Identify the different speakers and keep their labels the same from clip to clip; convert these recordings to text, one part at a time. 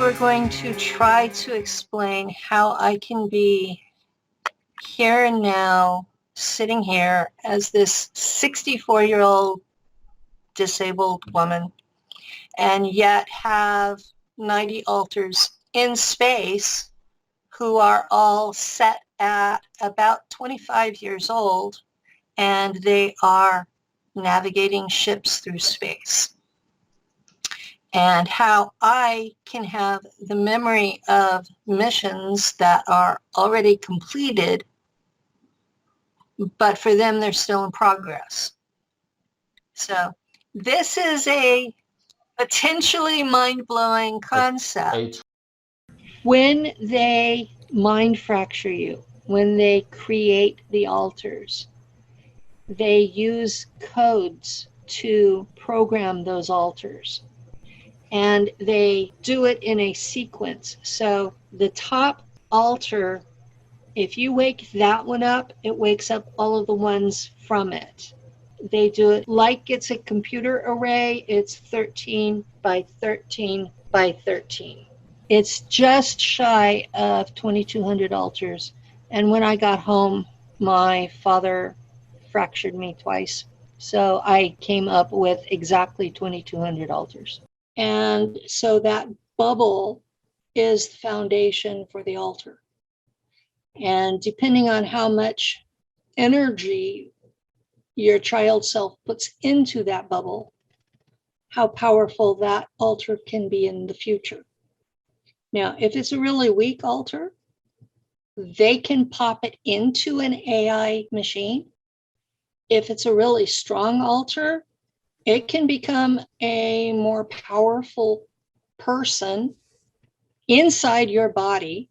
Speaker 1: we're going to try to explain how I can be here and now, sitting here as this 64-year-old disabled woman, and yet have 90 alters in space who are all set at about 25 years old, and they are navigating ships through space. And how I can have the memory of missions that are already completed, but for them, they're still in progress. So this is a potentially mind-blowing concept. When they mind fracture you, when they create the alters, they use codes to program those alters. And they do it in a sequence. So the top alter, if you wake that one up, it wakes up all of the ones from it. They do it like it's a computer array. It's 13 by 13 by 13. It's just shy of 2,200 alters. And when I got home, my father fractured me twice. So I came up with exactly 2,200 alters. And so that bubble is the foundation for the altar. And depending on how much energy your child self puts into that bubble, how powerful that altar can be in the future. Now, if it's a really weak altar, they can pop it into an AI machine. If it's a really strong altar, it can become a more powerful person inside your body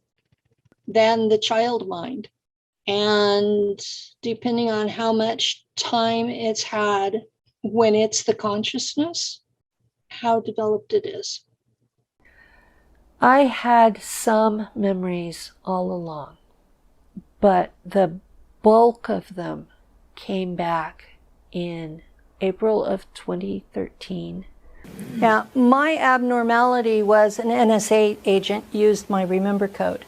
Speaker 1: than the child mind. And depending on how much time it's had when it's the consciousness, how developed it is.
Speaker 2: I had some memories all along, but the bulk of them came back in April of 2013.
Speaker 1: Now, my abnormality was an NSA agent used my remember code.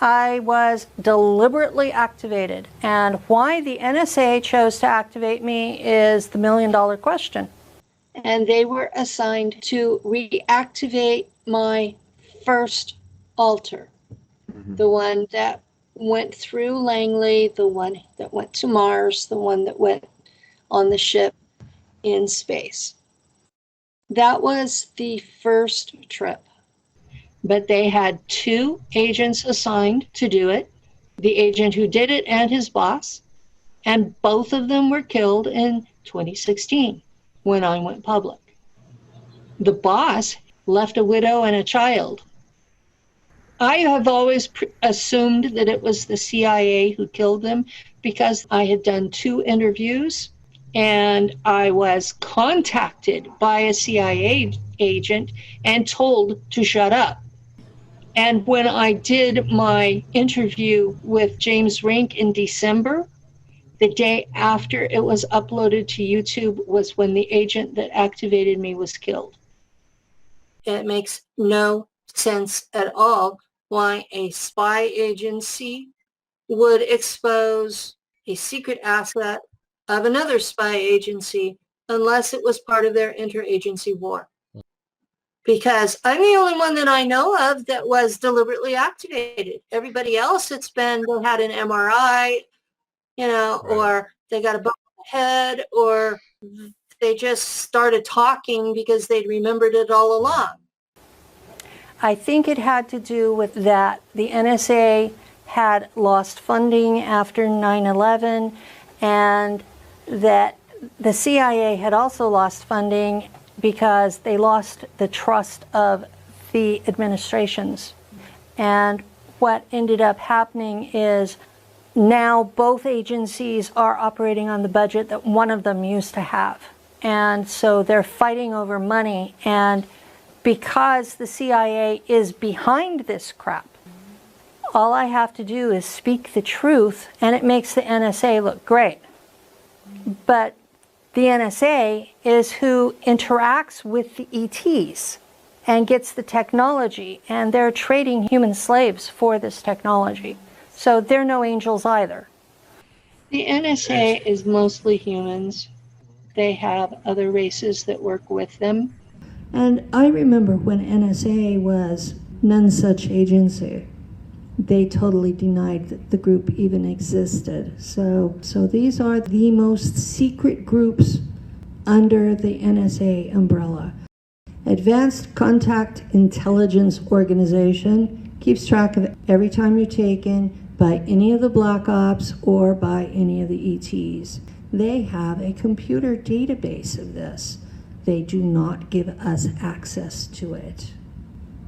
Speaker 1: I was deliberately activated, and why the NSA chose to activate me is the million-dollar question. And they were assigned to reactivate my first altar, the one that went through Langley, the one that went to Mars, the one that went on the ship in space. That was the first trip. But they had 2 agents assigned to do it, the agent who did it and his boss, and both of them were killed in 2016 when I went public. The boss left a widow and a child. I have always assumed that it was the CIA who killed them because I had done 2 interviews and I was contacted by a CIA agent and told to shut up. And when I did my interview with James Rink in December, the day after it was uploaded to YouTube was when the agent that activated me was killed. It makes no sense at all why a spy agency would expose a secret asset of another spy agency unless it was part of their interagency war. Because I'm the only one that I know of that was deliberately activated. Everybody else, it's been they had an MRI, or they got a bump on the head, or they just started talking because they'd remembered it all along. I think it had to do with that. The NSA had lost funding after 9/11, and that the CIA had also lost funding because they lost the trust of the administrations. And what ended up happening is now both agencies are operating on the budget that one of them used to have. And so they're fighting over money. And because the CIA is behind this crap, all I have to do is speak the truth, and it makes the NSA look great. But the NSA is who interacts with the ETs. and gets the technology, and they're trading human slaves for this technology. So they're no angels either. The NSA is mostly humans. They have other races that work with them.
Speaker 3: And I remember when NSA was none such agency, they totally denied that the group even existed. So these are the most secret groups under the NSA umbrella. Advanced Contact Intelligence Organization keeps track of every time you're taken by any of the Black Ops or by any of the ETs. They have a computer database of this. They do not give us access to it.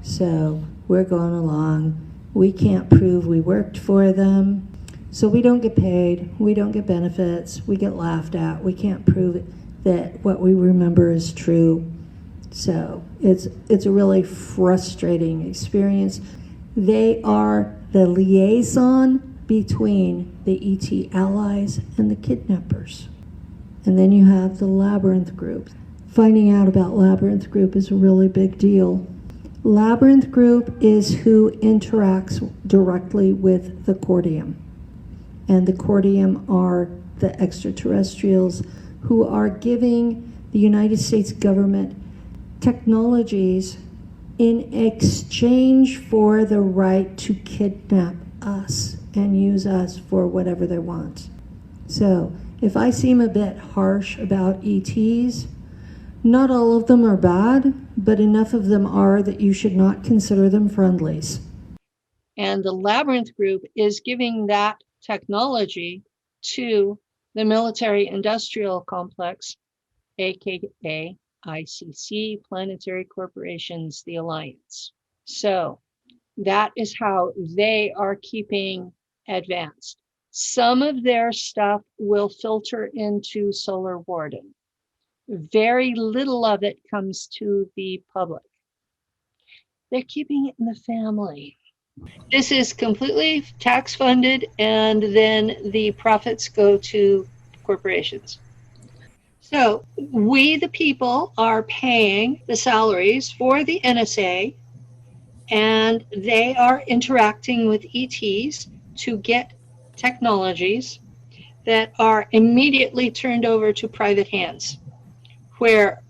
Speaker 3: So we're going along. We can't prove we worked for them. So we don't get paid. We don't get benefits. We get laughed at. We can't prove that what we remember is true. So it's a really frustrating experience. They are the liaison between the ET allies and the kidnappers. And then you have the Labyrinth group. Finding out about Labyrinth group is a really big deal. Labyrinth group is who interacts directly with the Cordium. And the Cordium are the extraterrestrials who are giving the United States government technologies in exchange for the right to kidnap us and use us for whatever they want. So if I seem a bit harsh about ETs, not all of them are bad, but enough of them are that you should not consider them friendlies.
Speaker 1: And the Labyrinth group is giving that technology to the military industrial complex, aka ICC, Planetary Corporations, the Alliance. So that is how they are keeping advanced. Some of their stuff will filter into Solar Warden. Very little of it comes to the public. They're keeping it in the family. This is completely tax funded, and then the profits go to corporations. So we, the people, are paying the salaries for the NSA, and they are interacting with ETs to get technologies that are immediately turned over to private hands, where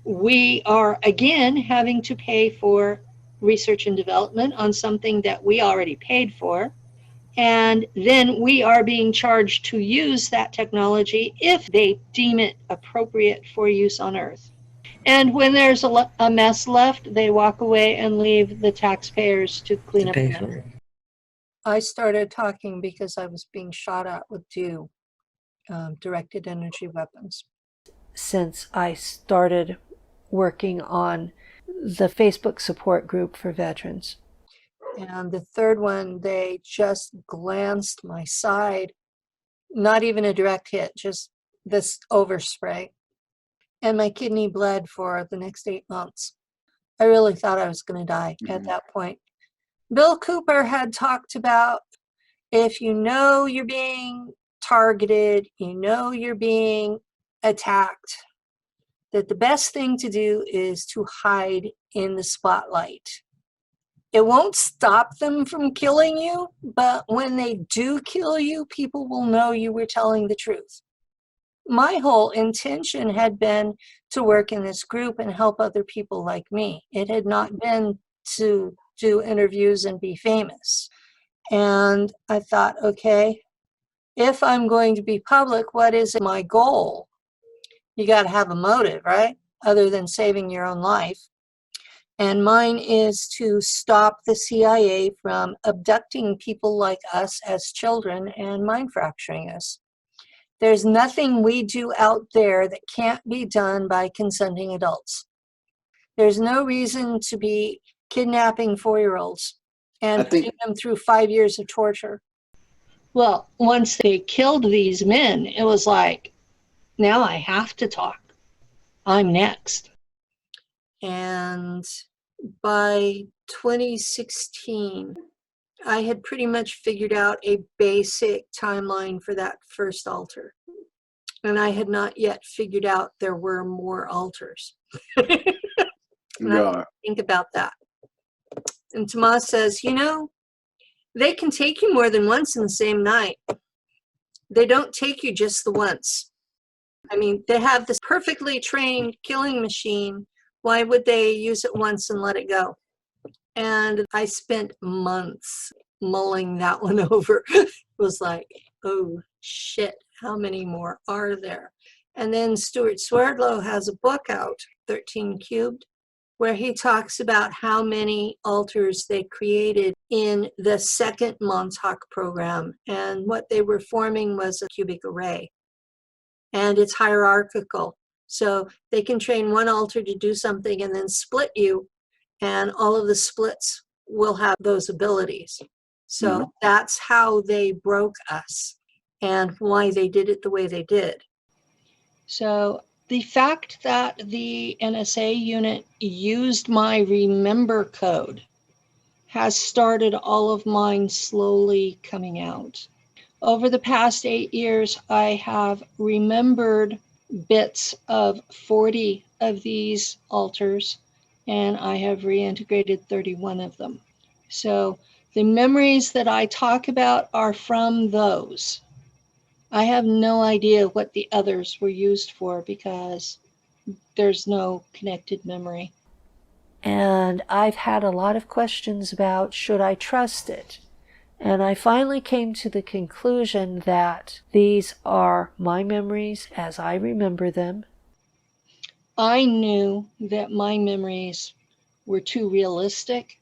Speaker 1: we are again having to pay for research and development on something that we already paid for. And then we are being charged to use that technology if they deem it appropriate for use on Earth. And when there's a mess left, they walk away and leave the taxpayers to clean up the mess. I started talking because I was being shot at with directed energy weapons.
Speaker 2: Since I started working on the Facebook support group for veterans.
Speaker 1: And the third one, they just glanced my side, not even a direct hit, just this overspray. And my kidney bled for the next 8 months. I really thought I was going to die at that point. Bill Cooper had talked about, if you know you're being targeted, you know you're being attacked, that the best thing to do is to hide in the spotlight. It won't stop them from killing you, but when they do kill you, people will know you were telling the truth. My whole intention had been to work in this group and help other people like me. It had not been to do interviews and be famous. And I thought, okay, if I'm going to be public, what is my goal? You got to have a motive, right? Other than saving your own life. And mine is to stop the CIA from abducting people like us as children and mind fracturing us. There's nothing we do out there that can't be done by consenting adults. There's no reason to be kidnapping 4-year-olds and putting them through 5 years of torture. Well, once they killed these men, it was like, now I have to talk. I'm next. And by 2016, I had pretty much figured out a basic timeline for that first altar. And I had not yet figured out there were more altars. And I think about that. And Tomas says, they can take you more than once in the same night. They don't take you just the once. I mean, they have this perfectly trained killing machine. Why would they use it once and let it go? And I spent months mulling that one over. It was like, oh shit, how many more are there? And then Stuart Swerdlow has a book out, 13 Cubed, where he talks about how many altars they created in the second Montauk program. And what they were forming was a cubic array. And it's hierarchical. So they can train one altar to do something and then split you, and all of the splits will have those abilities. So that's how they broke us and why they did it the way they did. So the fact that the NSA unit used my remember code has started all of mine slowly coming out. Over the past 8 years, I have remembered bits of 40 of these altars, and I have reintegrated 31 of them. So the memories that I talk about are from those. I have no idea what the others were used for because there's no connected memory.
Speaker 2: And I've had a lot of questions about, should I trust it? And I finally came to the conclusion that these are my memories as I remember them.
Speaker 1: I knew that my memories were too realistic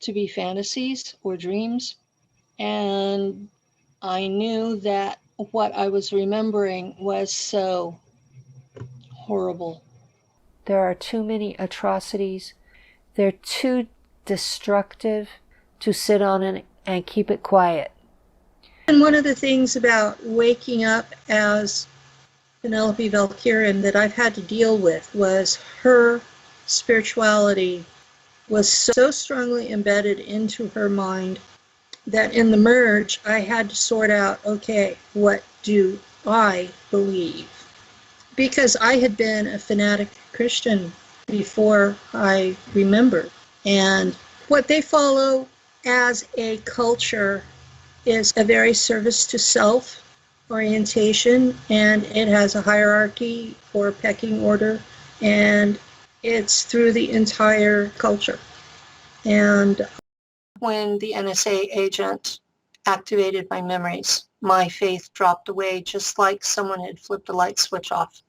Speaker 1: to be fantasies or dreams. And I knew that what I was remembering was so horrible.
Speaker 2: There are too many atrocities. They're too destructive to sit on and keep it quiet.
Speaker 1: And one of the things about waking up as Penelope Valkyrian that I've had to deal with was her spirituality was so strongly embedded into her mind that in the merge, I had to sort out, okay, what do I believe? Because I had been a fanatic Christian before I remembered. And what they follow as a culture is a very service to self orientation, and it has a hierarchy or pecking order, and it's through the entire culture. And when the NSA agent activated my memories, my faith dropped away just like someone had flipped a light switch off.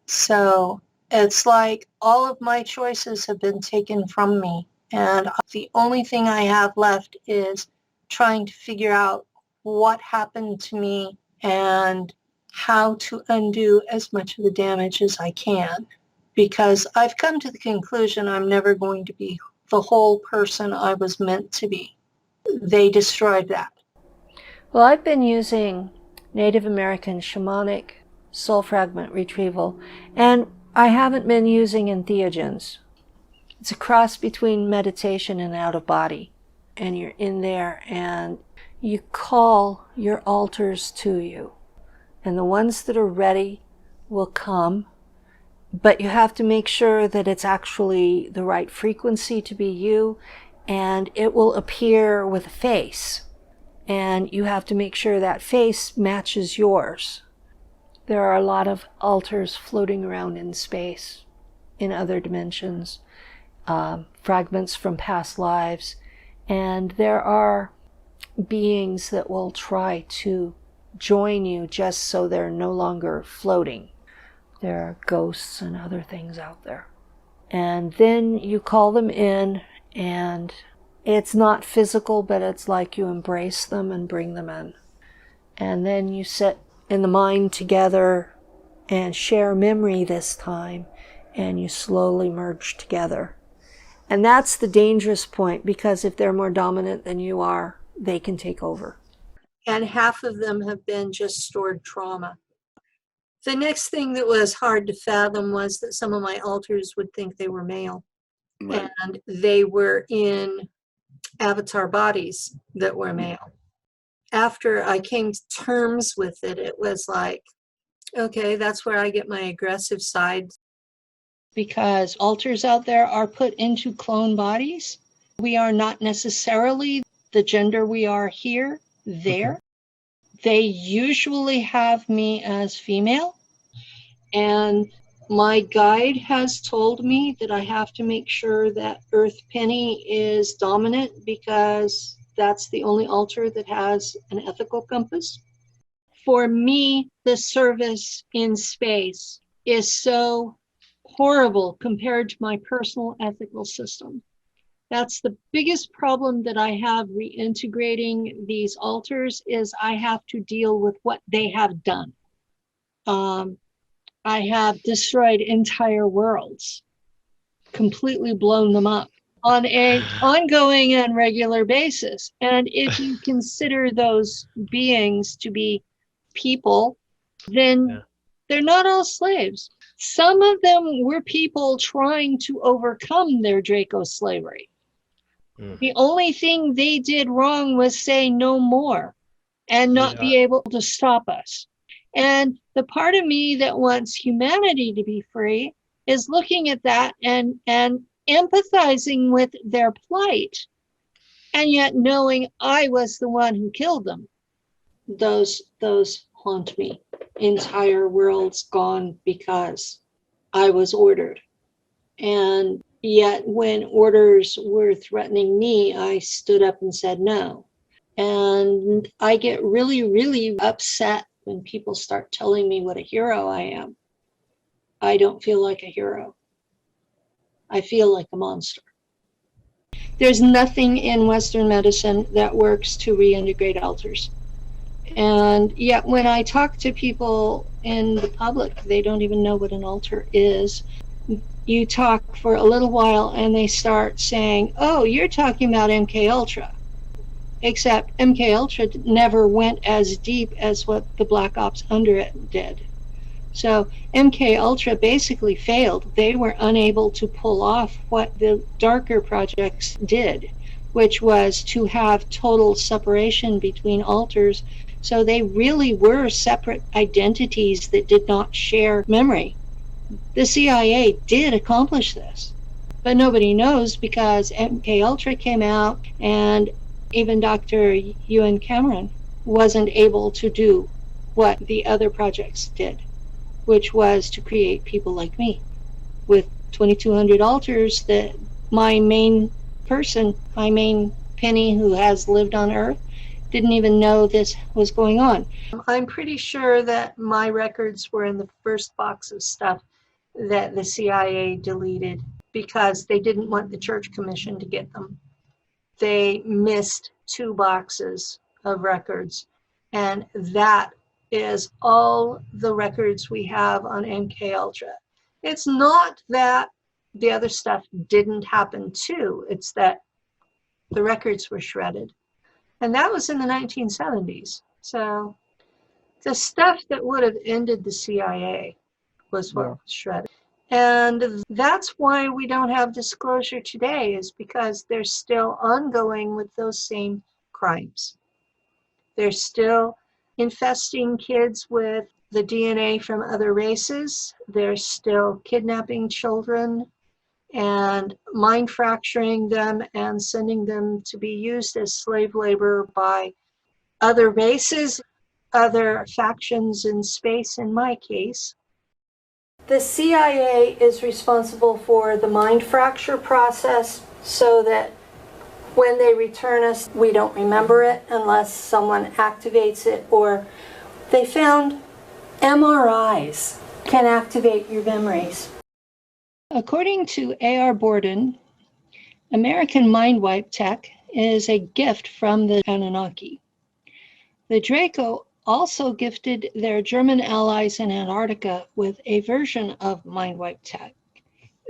Speaker 1: So it's like all of my choices have been taken from me, and the only thing I have left is trying to figure out what happened to me and how to undo as much of the damage as I can, because I've come to the conclusion I'm never going to be the whole person I was meant to be. They destroyed that.
Speaker 2: Well, I've been using Native American shamanic soul fragment retrieval, and I haven't been using entheogens. It's a cross between meditation and out of body. And you're in there and you call your altars to you. And the ones that are ready will come, but you have to make sure that it's actually the right frequency to be you, and it will appear with a face. And you have to make sure that face matches yours. There are a lot of altars floating around in space, in other dimensions, fragments from past lives, and there are beings that will try to join you just so they're no longer floating. There are ghosts and other things out there. And then you call them in, and it's not physical, but it's like you embrace them and bring them in. And then you sit in the mind together and share memory this time, and you slowly merge together. And that's the dangerous point, because if they're more dominant than you are, they can take over. And half of them have been just stored trauma. The next thing that was hard to fathom was that some of my altars would think they were male. Right. And they were in avatar bodies that were male. After I came to terms with it, it was like, okay, that's where I get my aggressive side.
Speaker 1: because alters out there are put into clone bodies. We are not necessarily the gender we are here, there. They usually have me as female, and my guide has told me that I have to make sure that Earth Penny is dominant because that's the only altar that has an ethical compass. For me, the service in space is so horrible compared to my personal ethical system. That's the biggest problem that I have reintegrating these altars is I have to deal with what they have done. I have destroyed entire worlds, completely blown them up on an ongoing and regular basis. And if you consider those beings to be people, then they're not all slaves. Some of them were people trying to overcome their Draco slavery. The only thing they did wrong was say no more and not be able to stop us. And the part of me that wants humanity to be free is looking at that and empathizing with their plight, and yet knowing I was the one who killed them. Those haunt me. Entire worlds gone because I was ordered. And yet when orders were threatening me, I stood up and said no. And I get really, really upset when people start telling me what a hero I am. I don't feel like a hero. I feel like a monster. There's nothing in Western medicine that works to reintegrate altars. And yet when I talk to people in the public, they don't even know what an altar is. You talk for a little while and they start saying, oh, you're talking about MK Ultra. Except MK Ultra never went as deep as what the Black Ops under it did. So MK Ultra basically failed. They were unable to pull off what the darker projects did, which was to have total separation between altars. So they really were separate identities that did not share memory. The CIA did accomplish this, but nobody knows because MK Ultra came out and even Dr. Ewan Cameron wasn't able to do what the other projects did, which was to create people like me with 2,200 altars that my main person, my main Penny who has lived on Earth, didn't even know this was going on. I'm pretty sure that my records were in the first box of stuff that the CIA deleted because they didn't want the Church Commission to get them. They missed 2 boxes of records, and that is all the records we have on MK Ultra. It's not that the other stuff didn't happen too, it's that the records were shredded. And that was in the 1970s. So the stuff that would have ended the CIA was what was shredded. And that's why we don't have disclosure today, is because they're still ongoing with those same crimes. They're still infesting kids with the DNA from other races. They're still kidnapping children and mind fracturing them and sending them to be used as slave labor by other races, other factions in space, in my case. The CIA is responsible for the mind fracture process so that when they return us, we don't remember it unless someone activates it, or they found MRIs can activate your memories. According to A.R. Borden, American mind wipe tech is a gift from the Anunnaki. The Draco also gifted their German allies in Antarctica with a version of mind wipe tech.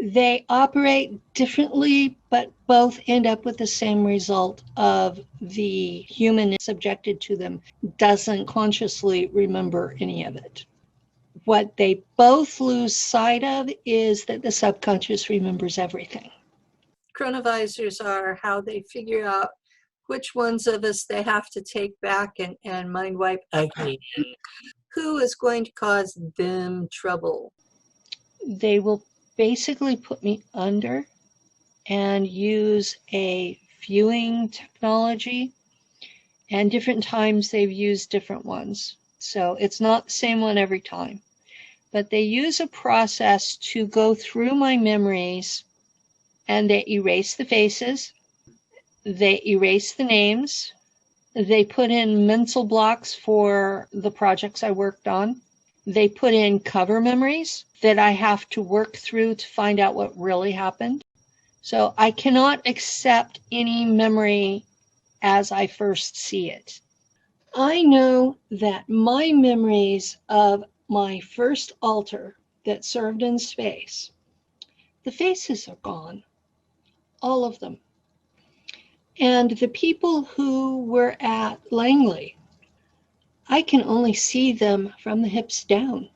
Speaker 1: They operate differently, but both end up with the same result of the human subjected to them doesn't consciously remember any of it. What they both lose sight of is that the subconscious remembers everything. Chronovisors are how they figure out which ones of us they have to take back and mind wipe again. Who is going to cause them trouble? They will basically put me under and use a viewing technology, and different times they've used different ones. So it's not the same one every time, but they use a process to go through my memories, and they erase the faces, they erase the names, they put in mental blocks for the projects I worked on. They put in cover memories that I have to work through to find out what really happened. So I cannot accept any memory as I first see it. I know that my memories of my first altar that served in space, the faces are gone, all of them. And the people who were at Langley, I can only see them from the hips down.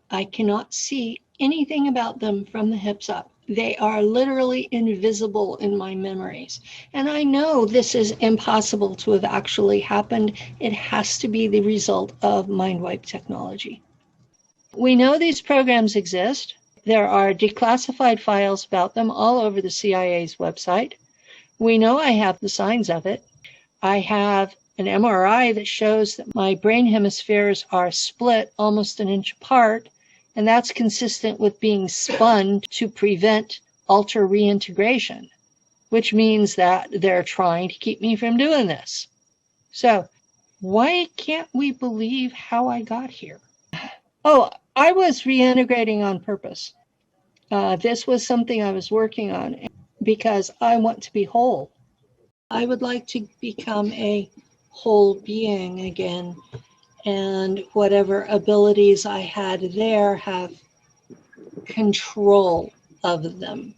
Speaker 1: I cannot see anything about them from the hips up. They are literally invisible in my memories. And I know this is impossible to have actually happened. It has to be the result of mind wipe technology. We know these programs exist. There are declassified files about them all over the CIA's website. We know I have the signs of it. I have an MRI that shows that my brain hemispheres are split almost an inch apart, and that's consistent with being spun to prevent alter reintegration, which means that they're trying to keep me from doing this. So why can't we believe how I got here? Oh, I was reintegrating on purpose. This was something I was working on because I want to be whole. I would like to become a whole being again, and whatever abilities I had there have control of them.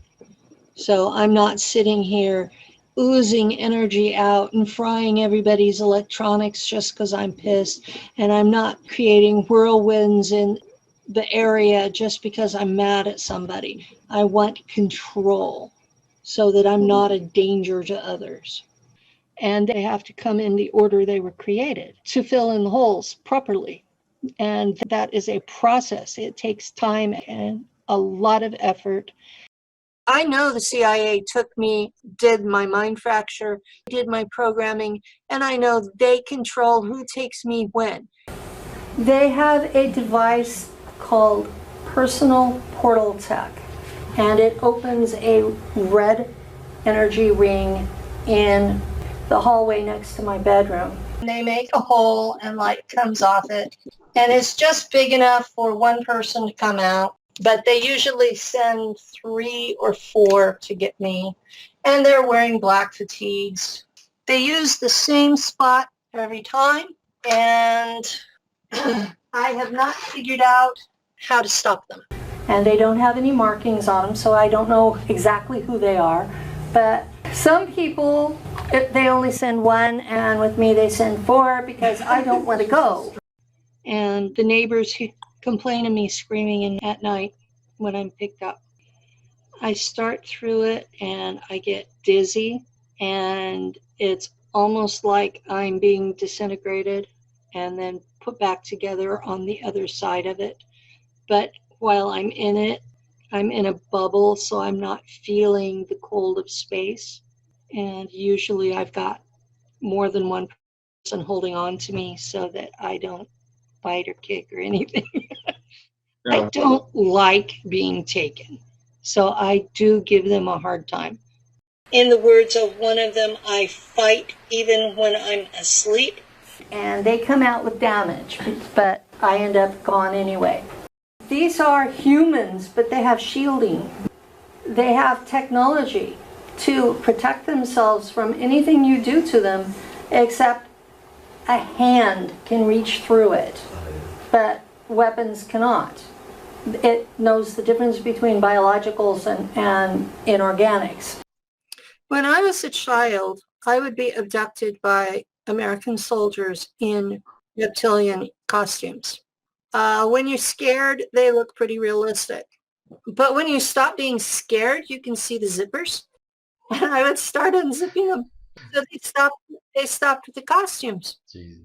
Speaker 1: So I'm not sitting here oozing energy out and frying everybody's electronics just because I'm pissed, and I'm not creating whirlwinds in the area just because I'm mad at somebody. I want control so that I'm not a danger to others. And they have to come in the order they were created to fill in the holes properly. And that is a process. It takes time and a lot of effort. I know the CIA took me, did my mind fracture, did my programming, and I know they control who takes me when. They have a device called Personal Portal Tech, and it opens a red energy ring in the hallway next to my bedroom. They make a hole and light comes off it, and it's just big enough for one person to come out, but they usually send 3 or 4 to get me, and they're wearing black fatigues. They use the same spot every time, and I have not figured out how to stop them. And they don't have any markings on them, so I don't know exactly who they are, but some people, they only send 1, and with me they send 4 because I don't want to go. And the neighbors complain of me screaming in at night when I'm picked up. I start through it and I get dizzy, and it's almost like I'm being disintegrated and then put back together on the other side of it. But while I'm in it, I'm in a bubble, so I'm not feeling the cold of space. And usually I've got more than one person holding on to me so that I don't bite or kick or anything. I don't like being taken, so I do give them a hard time. In the words of one of them, I fight even when I'm asleep. And they come out with damage, but I end up gone anyway. These are humans, but they have shielding. They have technology to protect themselves from anything you do to them, except a hand can reach through it, but weapons cannot. It knows the difference between biologicals and inorganics. When I was a child, I would be abducted by American soldiers in reptilian costumes. When you're scared, they look pretty realistic. But when you stop being scared, you can see the zippers. And I would start unzipping them. So they stopped with the costumes. Jesus.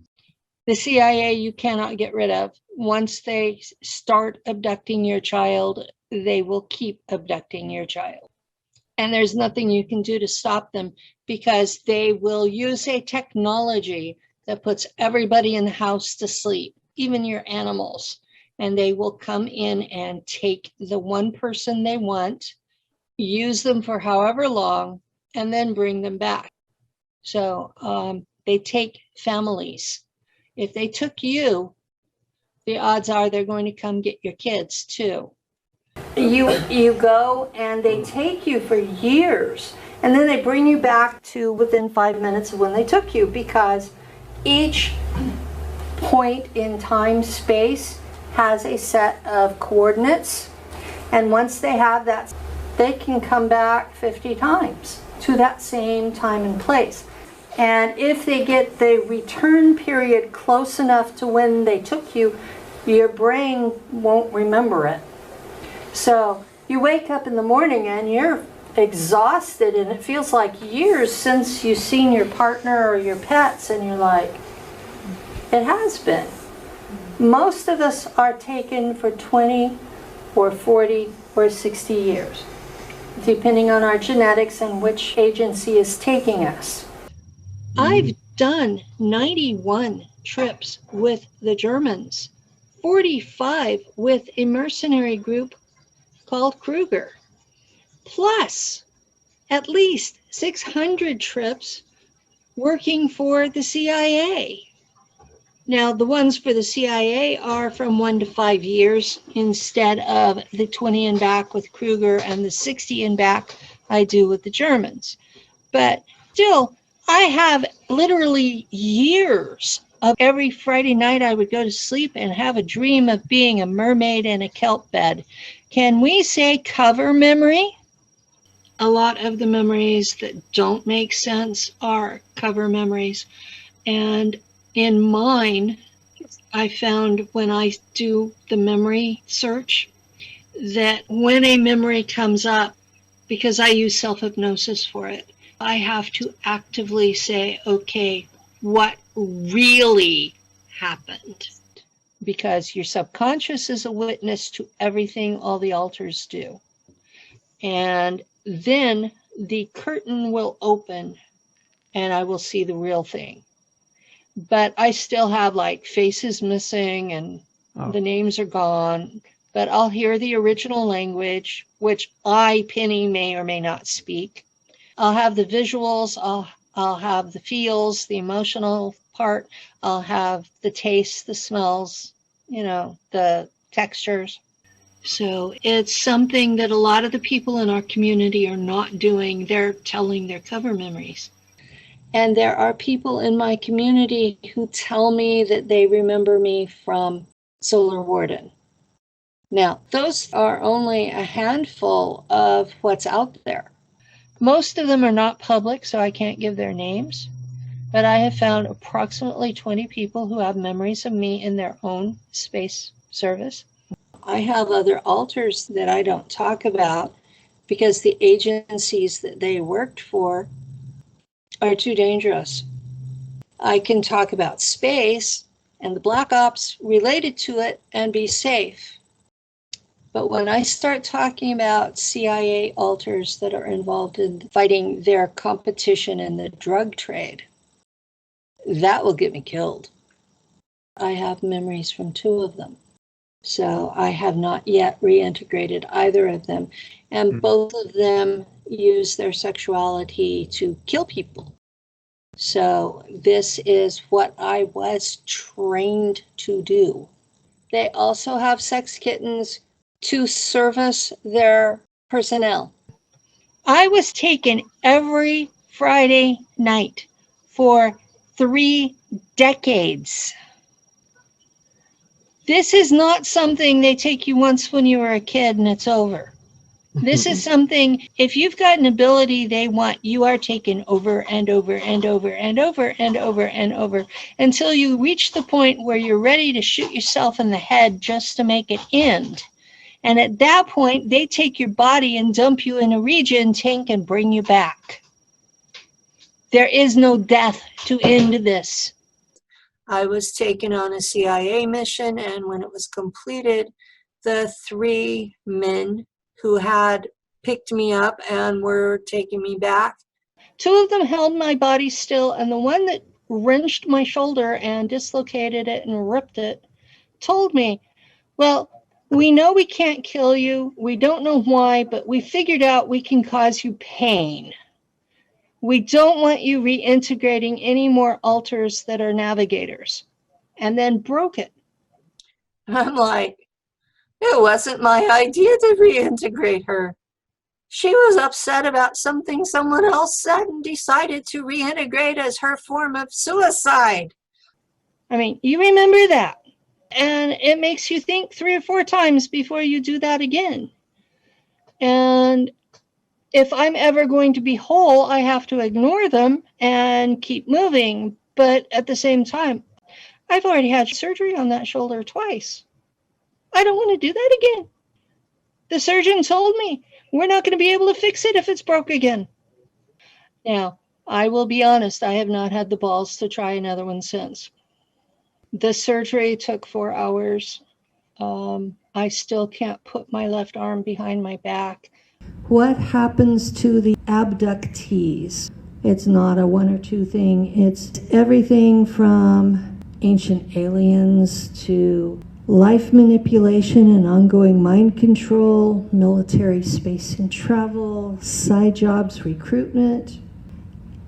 Speaker 1: The CIA you cannot get rid of. Once they start abducting your child, they will keep abducting your child. And there's nothing you can do to stop them, because they will use a technology that puts everybody in the house to sleep, even your animals. And they will come in and take the one person they want, use them for however long, and then bring them back. So they take families. If they took you, the odds are they're going to come get your kids too. You go and they take you for years, and then they bring you back to within 5 minutes of when they took you, because each point in time space has a set of coordinates, and once they have that, they can come back 50 times to that same time and place. And if they get the return period close enough to when they took you, your brain won't remember it. So you wake up in the morning and you're exhausted, and it feels like years since you've seen your partner or your pets, and you're like, it has been. Most of us are taken for 20 or 40 or 60 years, depending on our genetics and which agency is taking us. I've done 91 trips with the Germans, 45 with a mercenary group called Kruger, plus at least 600 trips working for the CIA. Now, the ones for the CIA are from 1 to 5 years instead of the 20 and back with Kruger and the 60 and back I do with the Germans. But still, I have literally years of every Friday night I would go to sleep and have a dream of being a mermaid in a kelp bed. Can we say cover memory? A lot of the memories that don't make sense are cover memories. And in mine, I found when I do the memory search that when a memory comes up, because I use self-hypnosis for it, I have to actively say, okay, what really happened? Because your subconscious is a witness to everything all the alters do. And then the curtain will open and I will see the real thing. But I still have like faces missing and the names are gone. But I'll hear the original language, which I, Penny, may or may not speak. I'll have the visuals, I'll have the feels, the emotional part. I'll have the taste, the smells, the textures. So it's something that a lot of the people in our community are not doing. They're telling their cover memories. And there are people in my community who tell me that they remember me from Solar Warden. Now, those are only a handful of what's out there. Most of them are not public, so I can't give their names. But I have found approximately 20 people who have memories of me in their own space service. I have other alters that I don't talk about because the agencies that they worked for are too dangerous. I can talk about space and the black ops related to it and be safe. But when I start talking about CIA alters that are involved in fighting their competition in the drug trade, that will get me killed. I have memories from 2 of them. So I have not yet reintegrated either of them. And both of them use their sexuality to kill people. So this is what I was trained to do. They also have sex kittens to service their personnel. I was taken every Friday night for 3 decades. This is not something they take you once when you were a kid and it's over. This is something, if you've got an ability they want, you are taken over and over and over and over and over and over until you reach the point where you're ready to shoot yourself in the head just to make it end. And at that point, they take your body and dump you in a regen tank and bring you back. There is no death to end this. I was taken on a CIA mission, and when it was completed, the three men who had picked me up and were taking me back. Two of them held my body still, and the one that wrenched my shoulder and dislocated it and ripped it told me, well, we know we can't kill you. We don't know why, but we figured out we can cause you pain. We don't want you reintegrating any more alters that are navigators. And then broke it. I'm like, it wasn't my idea to reintegrate her. She was upset about something someone else said and decided to reintegrate as her form of suicide. I mean, you remember that. And it makes you think 3 or 4 times before you do that again. And if I'm ever going to be whole, I have to ignore them and keep moving. But at the same time, I've already had surgery on that shoulder twice. I don't want to do that again. The surgeon told me we're not going to be able to fix it if it's broke again. Now, I will be honest, I have not had the balls to try another one since. The surgery took 4 hours. I still can't put my left arm behind my back.
Speaker 3: What happens to the abductees? It's not a 1 or 2 thing. It's everything from ancient aliens to life manipulation and ongoing mind control, military space and travel, side jobs, recruitment.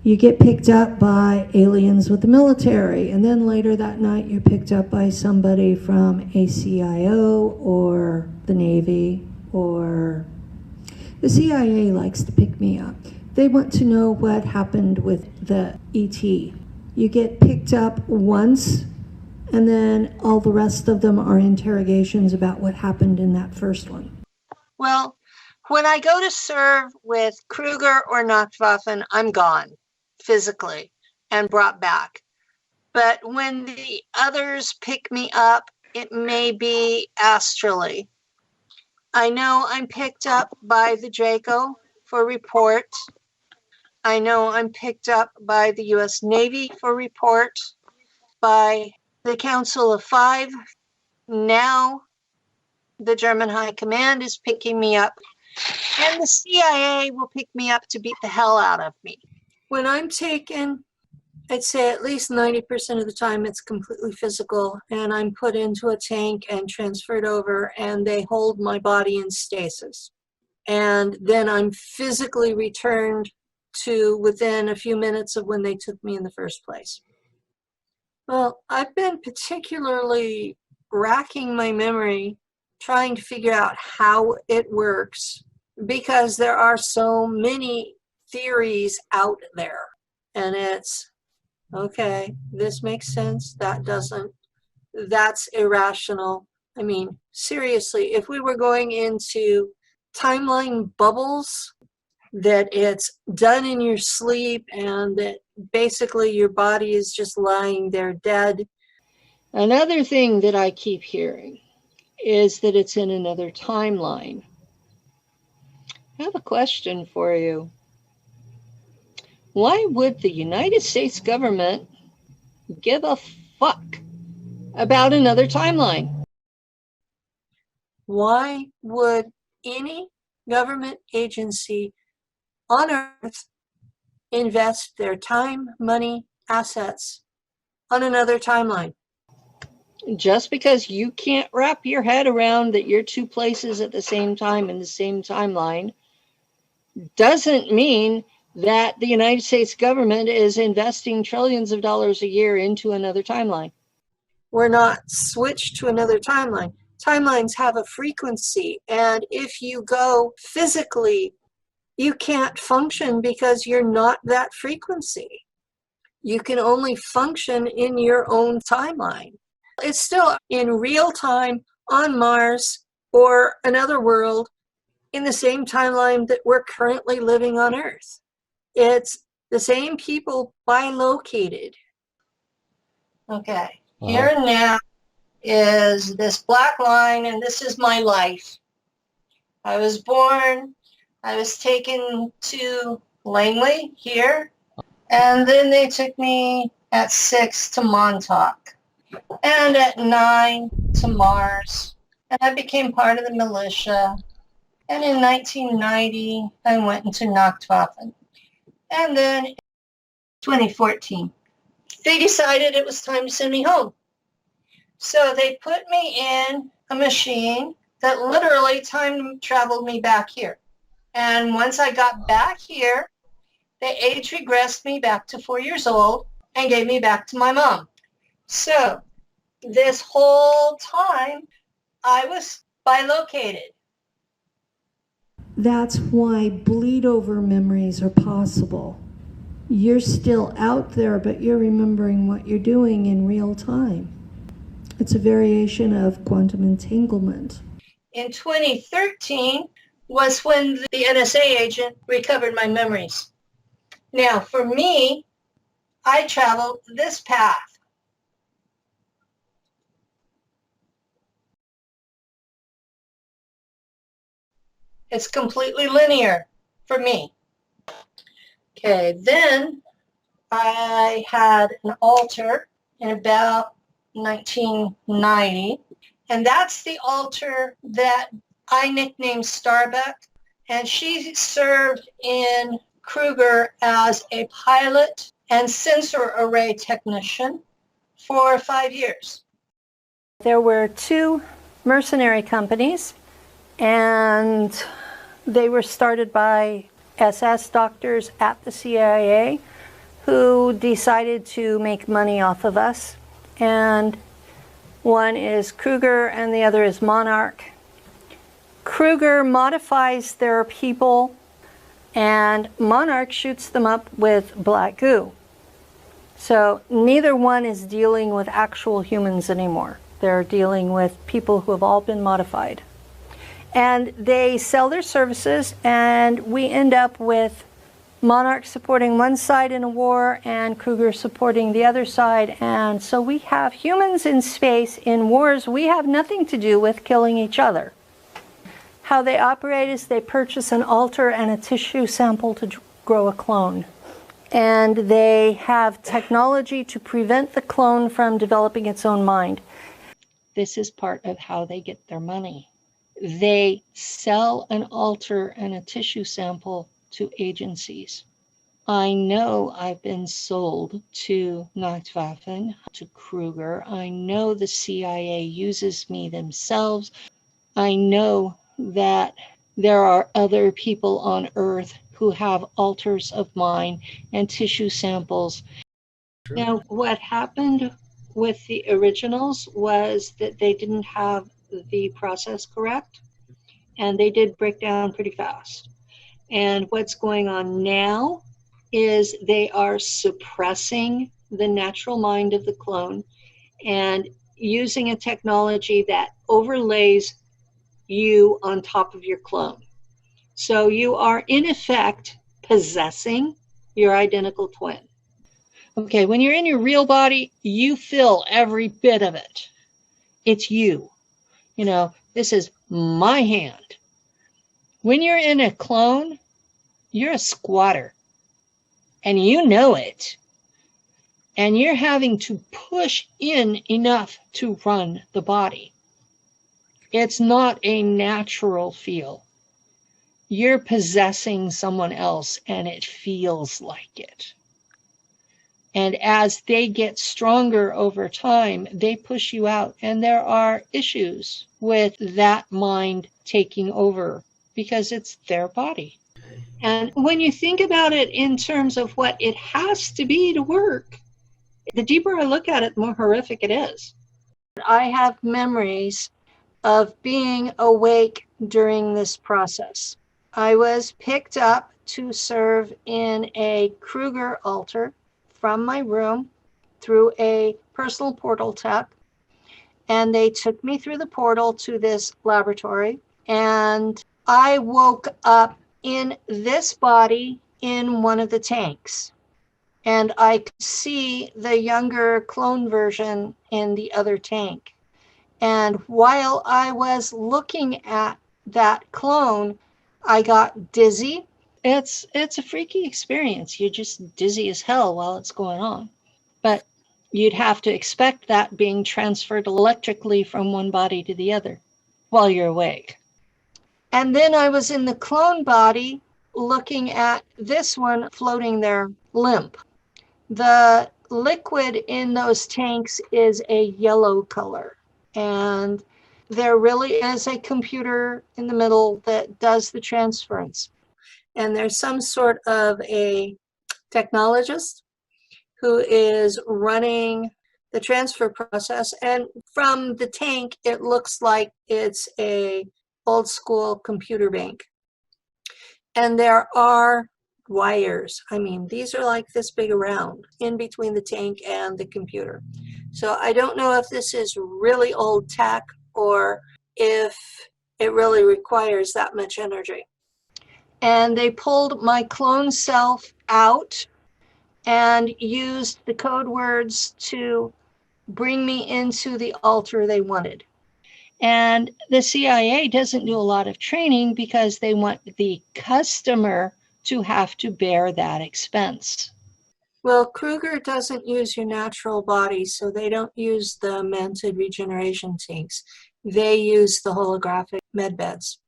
Speaker 3: You get picked up by aliens with the military, and then later that night you're picked up by somebody from ACIO or the Navy, or the CIA likes to pick me up. They want to know what happened with the ET. You get picked up once, and then all the rest of them are interrogations about what happened in that first one.
Speaker 1: Well, when I go to serve with Kruger or Nachtwaffen, I'm gone physically and brought back. But when the others pick me up, it may be astrally. I know I'm picked up by the Draco for report. I know I'm picked up by the U.S. Navy for report, by the Council of Five. Now the German High Command is picking me up, and the CIA will pick me up to beat the hell out of me. When I'm taken, I'd say at least 90% of the time it's completely physical, and I'm put into a tank and transferred over, and they hold my body in stasis. And then I'm physically returned to within a few minutes of when they took me in the first place. Well, I've been particularly racking my memory, trying to figure out how it works, because there are so many theories out there. And it's, okay, this makes sense, that doesn't, that's irrational. I mean, seriously, if we were going into timeline bubbles, that it's done in your sleep and that basically your body is just lying there dead. Another thing that I keep hearing is that it's in another timeline. I have a question for you. Why would the United States government give a fuck about another timeline? Why would any government agency on Earth invest their time, money, assets on another timeline? Just because you can't wrap your head around that you're 2 places at the same time in the same timeline doesn't mean that the United States government is investing trillions of dollars a year into another timeline. We're not switched to another timeline. Timelines have a frequency, and if you go physically, you can't function because you're not that frequency. You can only function in your own timeline. It's still in real time on Mars or another world in the same timeline that we're currently living on Earth. It's the same people bilocated. Okay, here and now is this black line, and this is my life. I was born, I was taken to Langley here, and then they took me at 6 to Montauk, and at 9 to Mars, and I became part of the militia. And in 1990, I went into Nachtwaffen. And then in 2014, they decided it was time to send me home. So they put me in a machine that literally time traveled me back here. And once I got back here, they age regressed me back to 4 years old and gave me back to my mom. So this whole time, I was bilocated.
Speaker 3: That's why bleed over memories are possible. You're still out there, but you're remembering what you're doing in real time. It's a variation of quantum entanglement.
Speaker 1: In 2013 was when the NSA agent recovered my memories. Now, for me, I traveled this path. It's completely linear for me. Okay, then I had an altar in about 1990, and that's the altar that I nicknamed Starbuck, and she served in Kruger as a pilot and sensor array technician for 5 years. There were 2 mercenary companies, and they were started by SS doctors at the CIA who decided to make money off of us. And one is Kruger and the other is Monarch. Kruger modifies their people and Monarch shoots them up with black goo. So neither one is dealing with actual humans anymore. They're dealing with people who have all been modified. And they sell their services, and we end up with Monarch supporting one side in a war and Kruger supporting the other side. And so we have humans in space in wars we have nothing to do with killing each other. How they operate is they purchase an altar and a tissue sample to grow a clone. And they have technology to prevent the clone from developing its own mind. This is part of how they get their money. They sell an altar and a tissue sample to agencies. I know I've been sold to Nachtwaffen, to Kruger. I know the CIA uses me themselves. I know that there are other people on Earth who have altars of mine and tissue samples. Now, what happened with the originals was that they didn't have the process correct, and they did break down pretty fast. And what's going on now is they are suppressing the natural mind of the clone and using a technology that overlays you on top of your clone. So you are in effect possessing your identical twin. Okay, when you're in your real body, you feel every bit of it. It's you. You know, this is my hand. When you're in a clone, you're a squatter. And you know it. And you're having to push in enough to run the body. It's not a natural feel. You're possessing someone else and it feels like it. And as they get stronger over time, they push you out. And there are issues with that mind taking over because it's their body. And when you think about it in terms of what it has to be to work, the deeper I look at it, the more horrific it is. I have memories of being awake during this process. I was picked up to serve in a Kruger altar from my room through a personal portal tech. And they took me through the portal to this laboratory. And I woke up in this body in one of the tanks. And I could see the younger clone version in the other tank. And while I was looking at that clone, I got dizzy. It's a freaky experience. You're just dizzy as hell while it's going on. But you'd have to expect that being transferred electrically from one body to the other. while you're awake. And then I was in the clone body looking at this one floating there limp. The liquid in those tanks is a yellow color, and there really is a computer in the middle that does the transference. And there's some sort of a technologist who is running the transfer process. And from the tank, it looks like it's a old school computer bank. And there are wires. I mean, these are like this big around in between the tank and the computer. So I don't know if this is really old tech or if it really requires that much energy. And they pulled my clone self out and used the code words to bring me into the altar they wanted. And the CIA doesn't do a lot of training because they want the customer to have to bear that expense. Well, Kruger doesn't use your natural body, so they don't use the mented regeneration tanks. They use the holographic med beds.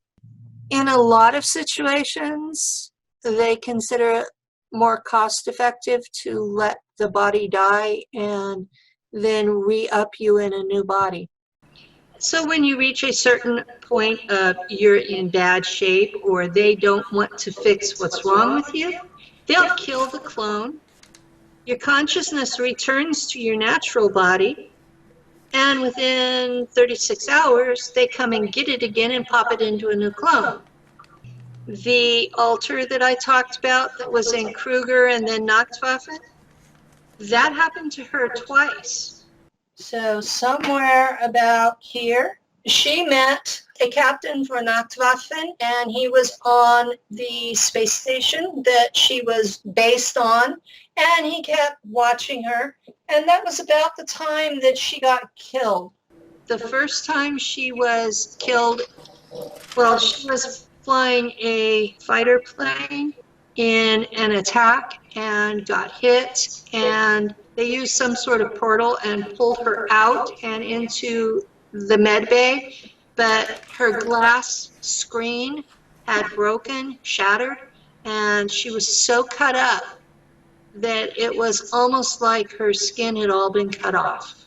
Speaker 1: In a lot of situations, they consider it more cost effective to let the body die and then re-up you in a new body. So when you reach a certain point of you're in bad shape or they don't want to fix what's wrong with you, they'll kill the clone. Your consciousness returns to your natural body, and within 36 hours, they come and get it again and pop it into a new clone. The altar that I talked about that was in Kruger and then Nachtwaffen, that happened to her twice. So somewhere about here, she met a captain for Nachtwaffen, and he was on the space station that she was based on, and he kept watching her, and that was about the time that she got killed. The first time she was killed, well, she was flying a fighter plane in an attack and got hit, and they used some sort of portal and pulled her out and into the med bay, but her glass screen had broken, shattered, and she was so cut up that it was almost like her skin had all been cut off.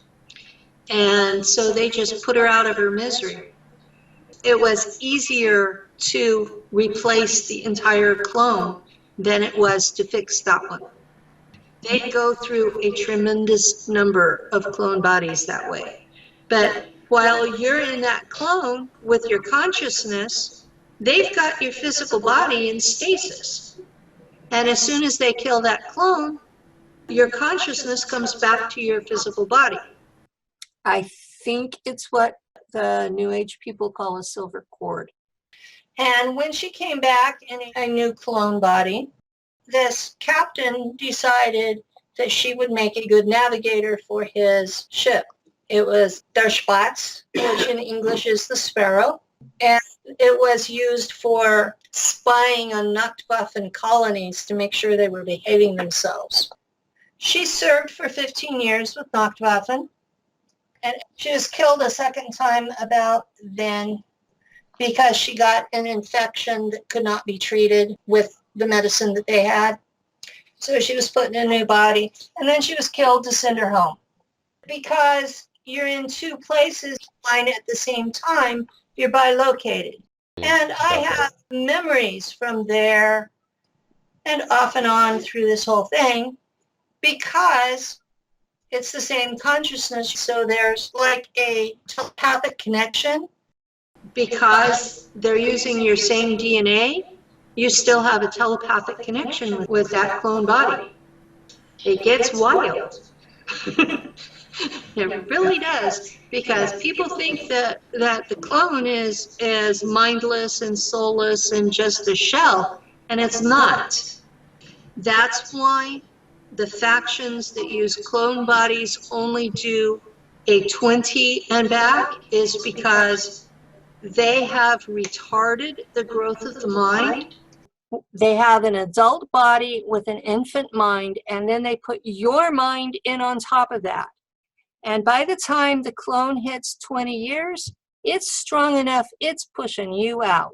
Speaker 1: And so they just put her out of her misery. It was easier to replace the entire clone than it was to fix that one. They go through a tremendous number of clone bodies that way. But while you're in that clone with your consciousness, they've got your physical body in stasis. And as soon as they kill that clone, your consciousness comes back to your physical body. I think it's what the New Age people call a silver cord. And when she came back in a new clone body, this captain decided that she would make a good navigator for his ship. It was Der Spatz, which in English is the Sparrow, and it was used for spying on Nachtwaffen colonies to make sure they were behaving themselves. She served for 15 years with Nachtwaffen, and she was killed a second time about then because she got an infection that could not be treated with the medicine that they had. So she was put in a new body, and then she was killed to send her home. Because you're in two places at the same time, you're bilocated. And I have memories from there and off and on through this whole thing because it's the same consciousness. So there's like a telepathic connection. Because they're using your same DNA, you still have a telepathic connection with that clone body. It gets wild. It really does, because people think that the clone is mindless and soulless and just a shell, and it's not. That's why the factions that use clone bodies only do a 20 and back, is because they have retarded the growth of the mind. They have an adult body with an infant mind, and then they put your mind in on top of that. And by the time the clone hits 20 years, it's strong enough, it's pushing you out.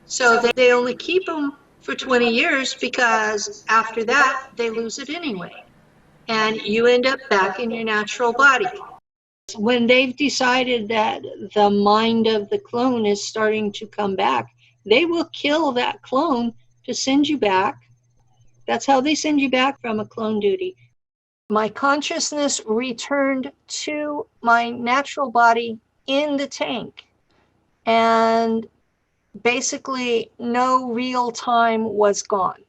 Speaker 1: So they only keep them for 20 years because after that, they lose it anyway. And you end up back in your natural body. When they've decided that the mind of the clone is starting to come back, they will kill that clone to send you back. That's how they send you back from a clone duty. My consciousness returned to my natural body in the tank. And basically, no real time was gone.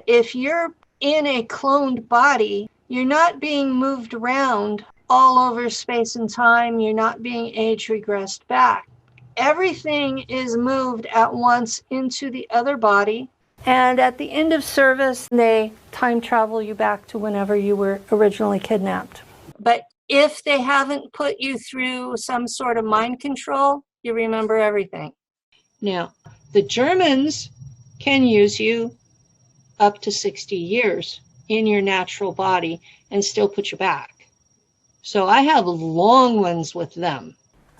Speaker 1: If you're in a cloned body, you're not being moved around all over space and time. You're not being age regressed back. Everything is moved at once into the other body. And at the end of service, they time travel you back to whenever you were originally kidnapped. But if they haven't put you through some sort of mind control, you remember everything. Now, the Germans can use you up to 60 years in your natural body and still put you back. So I have long ones with them.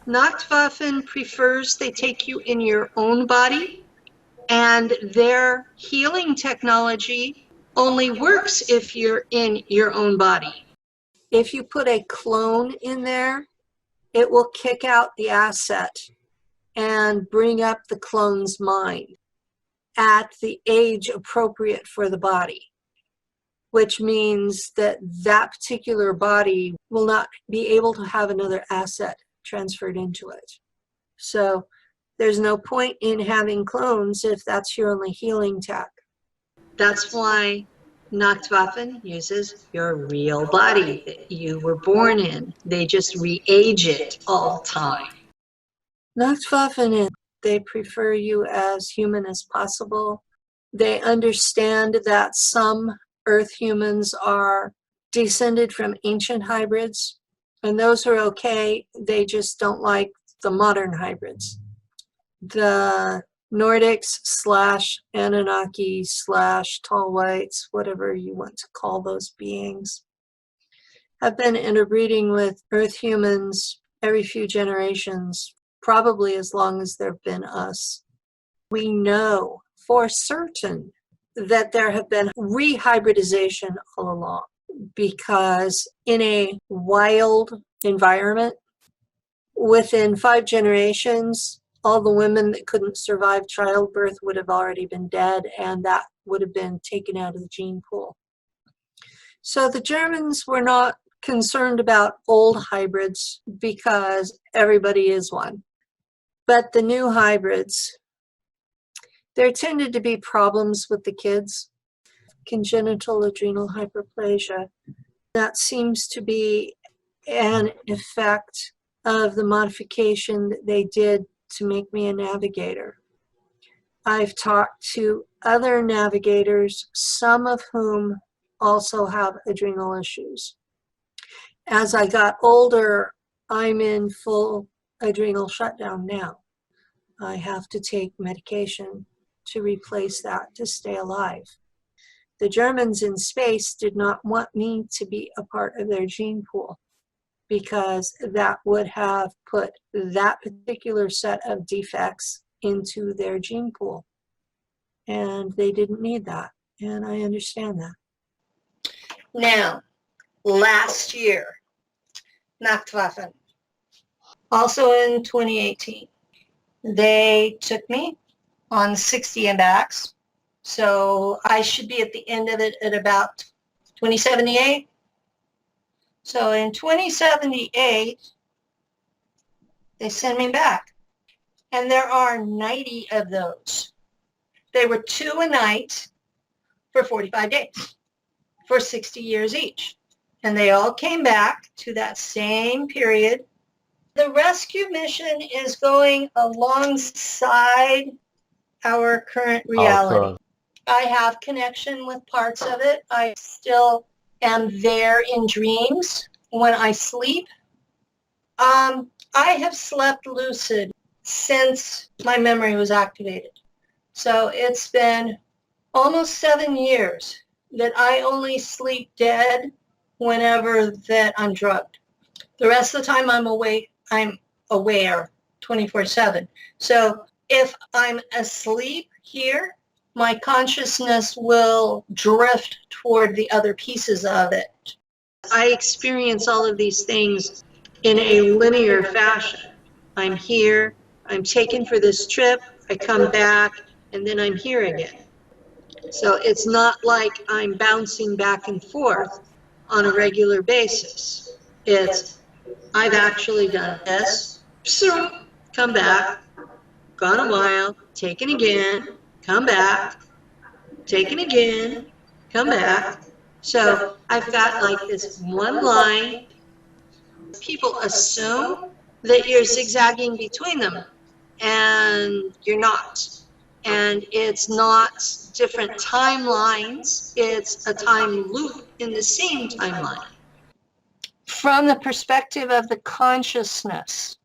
Speaker 1: Nachtwaffen prefers they take you in your own body, and their healing technology only works if you're in your own body. If you put a clone in there, it will kick out the asset and bring up the clone's mind at the age appropriate for the body, which means that that particular body will not be able to have another asset transferred into it. So there's no point in having clones if that's your only healing tech. That's why Nachtwaffen uses your real body that you were born in. They just re-age it all the time. Nachtwaffen, they prefer you as human as possible. They understand that some Earth humans are descended from ancient hybrids, and those are okay. They just don't like the modern hybrids. The Nordics / Anunnaki / tall whites, whatever you want to call those beings, have been interbreeding with Earth humans every few generations, probably as long as there have been us. We know for certain that there have been rehybridization all along, because in a wild environment, within 5 generations, all the women that couldn't survive childbirth would have already been dead, and that would have been taken out of the gene pool. So the Germans were not concerned about old hybrids because everybody is one. But the new hybrids, there tended to be problems with the kids. Congenital adrenal hyperplasia. That seems to be an effect of the modification that they did to make me a navigator. I've talked to other navigators, some of whom also have adrenal issues. As I got older, I'm in full adrenal shutdown now. I have to take medication to replace that to stay alive. The Germans in space did not want me to be a part of their gene pool, because that would have put that particular set of defects into their gene pool. And they didn't need that, and I understand that. Now, last year, Nachtwaffen, also in 2018, they took me on 60 and backs. So I should be at the end of it at about 2078. So in 2078, they send me back. And there are 90 of those. They were 2 a night for 45 days, for 60 years each. And they all came back to that same period. The rescue mission is going alongside our current reality.
Speaker 4: Awesome.
Speaker 1: I have connection with parts of it. I still am there in dreams when I sleep. I have slept lucid since my memory was activated. So it's been almost 7 years that I only sleep dead whenever that I'm drugged. The rest of the time I'm awake. I'm aware 24/7. So if I'm asleep here, my consciousness will drift toward the other pieces of it. I experience all of these things in a linear fashion. I'm here, I'm taken for this trip, I come back, and then I'm here again. So it's not like I'm bouncing back and forth on a regular basis. It's, I've actually done this, come back, gone a while, taken again, come back, taken again, come back. So I've got like this one line. People assume that you're zigzagging between them, and you're not. And it's not different timelines, it's a time loop in the same timeline. From the perspective of the consciousness,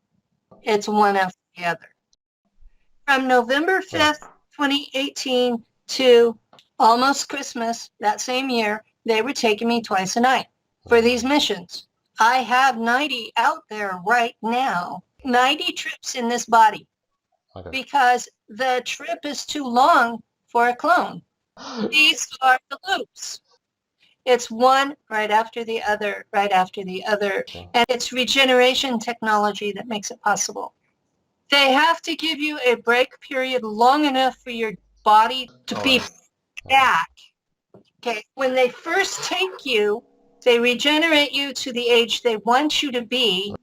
Speaker 1: it's one after the other. From November 5th, 2018 to almost Christmas that same year, they were taking me twice a night for these missions. I have 90 out there right now, 90 trips in this body, because the trip is too long for a clone. These are the loops. It's one right after the other, right after the other. And it's regeneration technology that makes it possible. They have to give you a break period long enough for your body to be back. Okay, when they first take you, they regenerate you to the age they want you to be,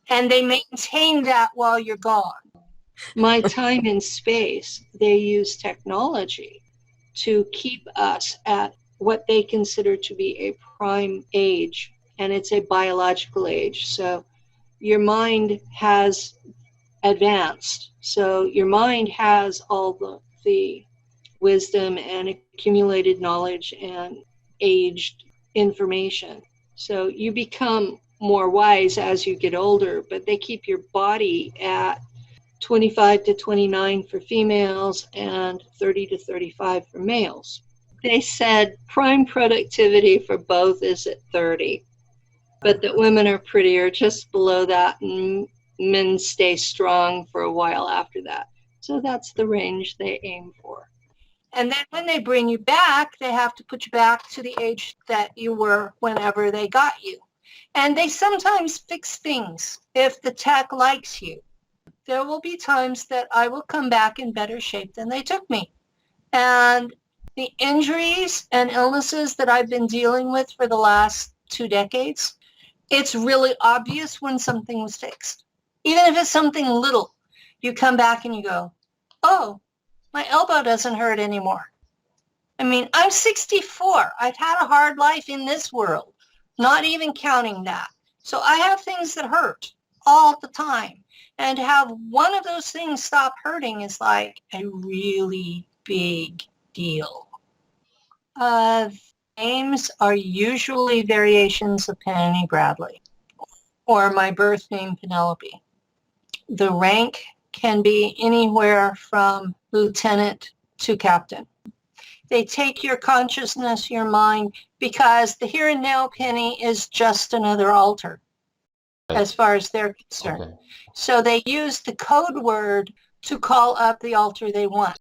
Speaker 1: and they maintain that while you're gone. My time and space, they use technology to keep us at what they consider to be a prime age, and it's a biological age. So your mind has advanced. So your mind has all the wisdom and accumulated knowledge and aged information. So you become more wise as you get older, but they keep your body at 25 to 29 for females and 30 to 35 for males. They said prime productivity for both is at 30, but that women are prettier just below that, and men stay strong for a while after that. So that's the range they aim for. And then when they bring you back, they have to put you back to the age that you were whenever they got you. And they sometimes fix things if the tech likes you. There will be times that I will come back in better shape than they took me. And the injuries and illnesses that I've been dealing with for the last 2 decades, it's really obvious when something was fixed. Even if it's something little, you come back and you go, oh, my elbow doesn't hurt anymore. I mean, I'm 64. I've had a hard life in this world, not even counting that. So I have things that hurt all the time. And to have one of those things stop hurting is like a really big deal. Names are usually variations of Penny Bradley or my birth name, Penelope. The rank can be anywhere from lieutenant to captain. They take your consciousness, your mind, because the here and now Penny is just another altar as far as they're concerned. Okay. So they use the code word to call up the altar they want.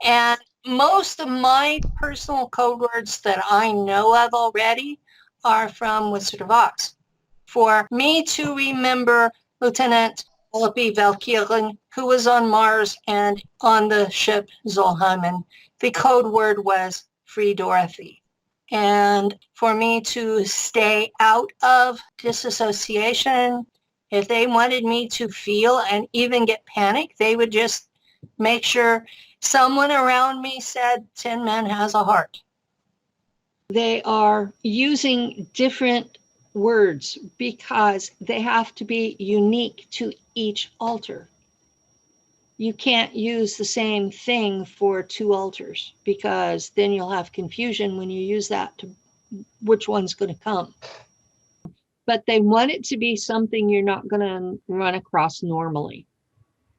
Speaker 1: And most of my personal code words that I know of already are from Wizard of Oz. For me to remember Lieutenant Penelope Valkyrin, who was on Mars and on the ship Zolheim, the code word was Free Dorothy. And for me to stay out of disassociation, if they wanted me to feel and even get panic, they would just make sure someone around me said, Tin Man has a heart. They are using different words because they have to be unique to each altar. You can't use the same thing for 2 altars because then you'll have confusion when you use that to which one's going to come. But they want it to be something you're not going to run across normally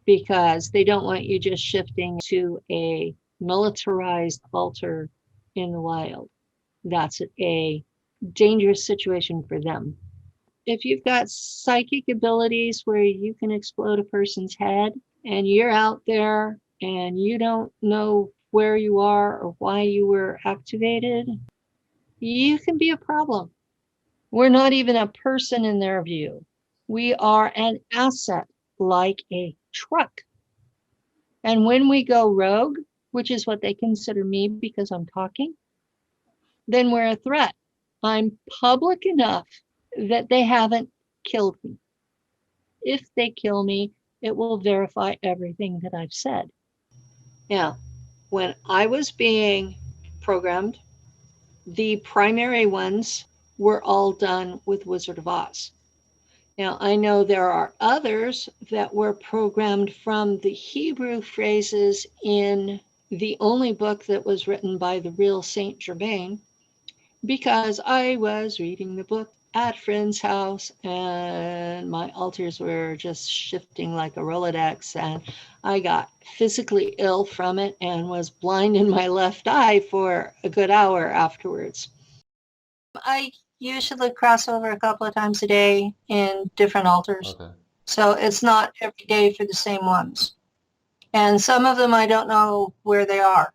Speaker 1: because they don't want you just shifting to a militarized altar in the wild. That's a dangerous situation for them. if you've got psychic abilities where you can explode a person's head and you're out there and you don't know where you are or why you were activated, you can be a problem. We're not even a person in their view. We are an asset, like a truck. And when we go rogue, which is what they consider me because I'm talking, then we're a threat. I'm public enough that they haven't killed me. If they kill me, it will verify everything that I've said. Now, when I was being programmed, the primary ones were all done with Wizard of Oz. Now, I know there are others that were programmed from the Hebrew phrases in the only book that was written by the real Saint Germain, because I was reading the book at a friend's house and my altars were just shifting like a Rolodex, and I got physically ill from it and was blind in my left eye for a good hour afterwards. I usually cross over a couple of times a day in different altars. Okay. So it's not every day for the same ones. And some of them I don't know where they are.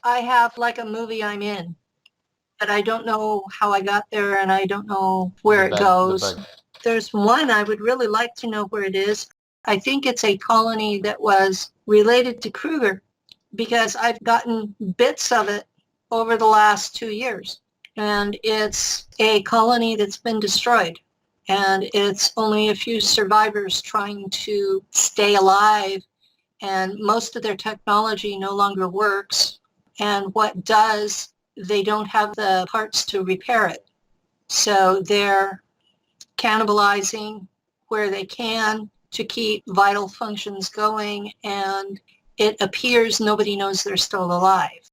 Speaker 1: I have like a movie I'm in, but I don't know how I got there and I don't know where it goes. There's one I would really like to know where it is. I think it's a colony that was related to Kruger because I've gotten bits of it over the last 2 years. And it's a colony that's been destroyed. And it's only a few survivors trying to stay alive. And most of their technology no longer works. And what does, they don't have the parts to repair it. So they're cannibalizing where they can to keep vital functions going. And it appears nobody knows they're still alive.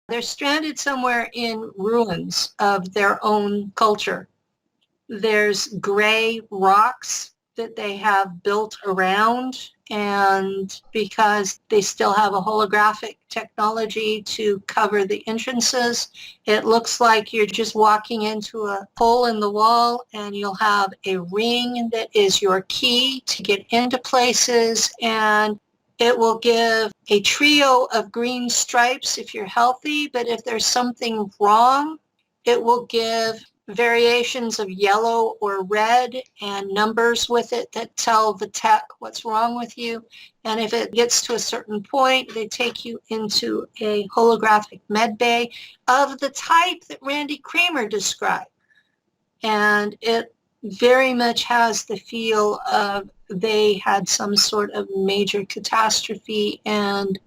Speaker 1: They're stranded somewhere in ruins of their own culture. There's gray rocks that they have built around, and because they still have a holographic technology to cover the entrances, it looks like you're just walking into a hole in the wall, and you'll have a ring that is your key to get into places, and it will give a trio of green stripes if you're healthy, but if there's something wrong, it will give variations of yellow or red and numbers with it that tell the tech what's wrong with you. And if it gets to a certain point, they take you into a holographic med bay of the type that Randy Kramer described. And it very much has the feel of they had some sort of major catastrophe and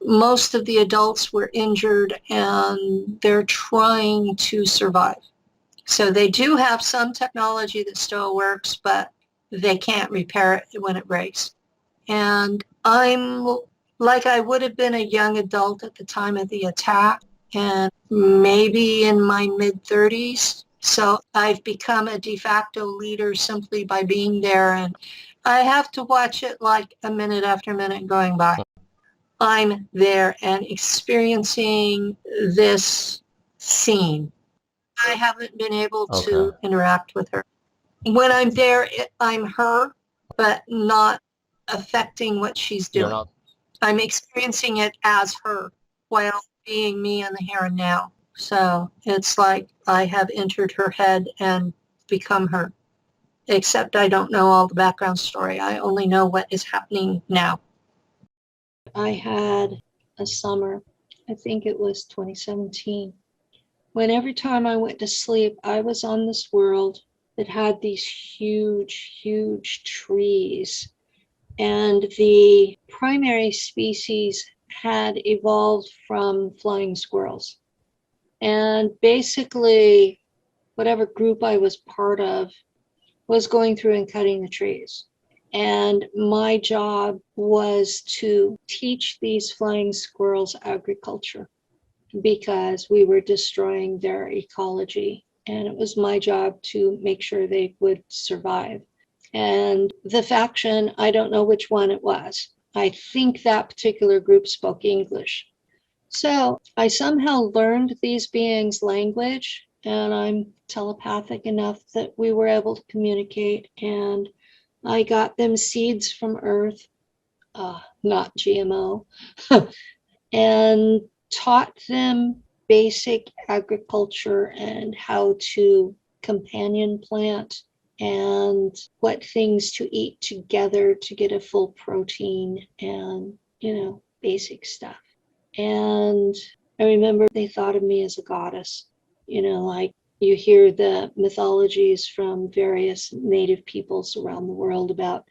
Speaker 1: most of the adults were injured and they're trying to survive. So they do have some technology that still works, but they can't repair it when it breaks. And I'm like I would have been a young adult at the time of the attack and maybe in my mid-30s. So I've become a de facto leader simply by being there, and I have to watch it like a minute after minute going by. I'm there and experiencing this scene. I haven't been able to interact with her. When I'm there, I'm her, but not affecting what she's doing. I'm experiencing it as her while being me in the here and now. So it's like I have entered her head and become her, except I don't know all the background story. I only know what is happening now. I had a summer, I think it was 2017, when every time I went to sleep, I was on this world that had these huge, huge trees. And the primary species had evolved from flying squirrels. And basically, whatever group I was part of was going through and cutting the trees. And my job was to teach these flying squirrels agriculture because we were destroying their ecology. And it was my job to make sure they would survive. And the faction, I don't know which one it was. I think that particular group spoke English. So I somehow learned these beings' language,
Speaker 2: and I'm telepathic enough that we were able to communicate, and I got them seeds from Earth, not GMO, and taught them basic agriculture and how to companion plant and what things to eat together to get a full protein and, basic stuff. And I remember they thought of me as a goddess, like you hear the mythologies from various native peoples around the world about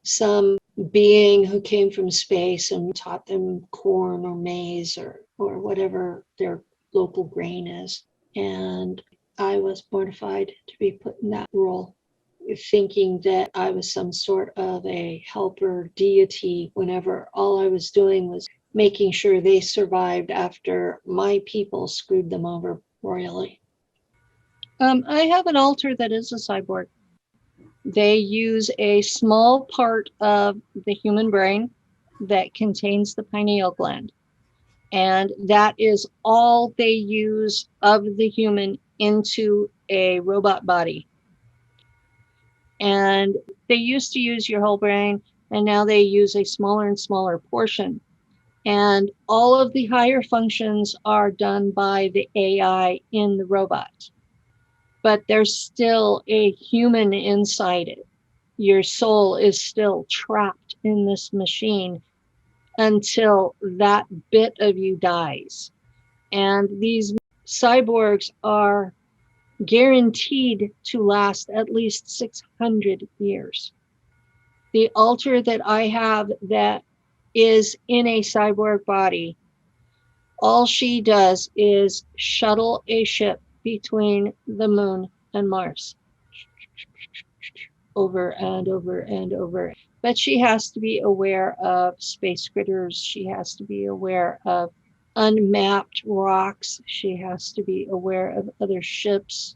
Speaker 2: some being who came from space and taught them corn or maize or whatever their local grain is. And I was mortified to be put in that role, thinking that I was some sort of a helper deity whenever all I was doing was making sure they survived after my people screwed them over royally. I have an altar that is a cyborg. They use a small part of the human brain that contains the pineal gland. And that is all they use of the human into a robot body. And they used to use your whole brain, and now they use a smaller and smaller portion. And all of the higher functions are done by the AI in the robot. But there's still a human inside it. Your soul is still trapped in this machine until that bit of you dies. And these cyborgs are guaranteed to last at least 600 years. The altar that I have that is in a cyborg body, all she does is shuttle a ship between the moon and Mars over and over and over. But she has to be aware of space critters. She has to be aware of unmapped rocks. She has to be aware of other ships.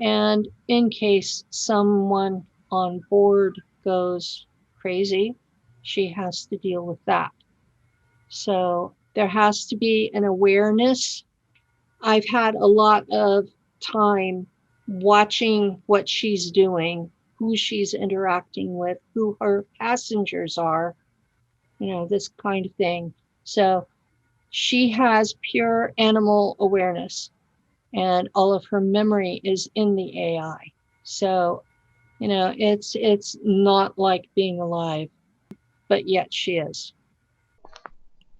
Speaker 2: And in case someone on board goes crazy, she has to deal with that. So there has to be an awareness. I've had a lot of time watching what she's doing, who she's interacting with, who her passengers are, this kind of thing. So she has pure animal awareness, and all of her memory is in the AI. So, it's not like being alive, but yet she is.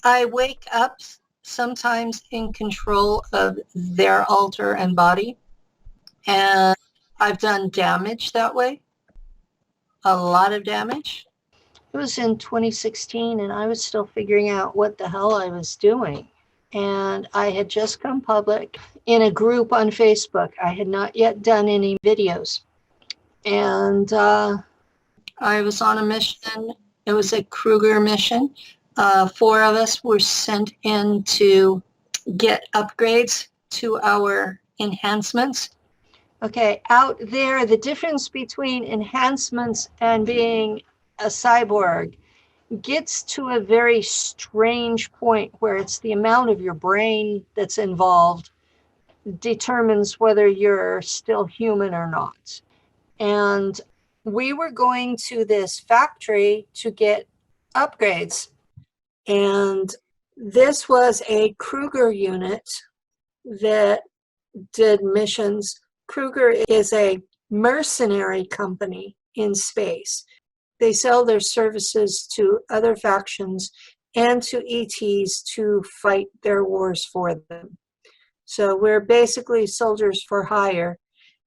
Speaker 2: I wake up sometimes in control of their altar and body, and I've done damage that way, a lot of damage. It was in 2016, and I was still figuring out what the hell I was doing. And I had just come public in a group on Facebook. I had not yet done any videos. And I was on a mission. It was a Kruger mission. 4 of us were sent in to get upgrades to our enhancements. Okay, out there, the difference between enhancements and being a cyborg gets to a very strange point where it's the amount of your brain that's involved determines whether you're still human or not. And we were going to this factory to get upgrades. And this was a Kruger unit that did missions. Kruger is a mercenary company in space. They sell their services to other factions and to ETs to fight their wars for them. So we're basically soldiers for hire.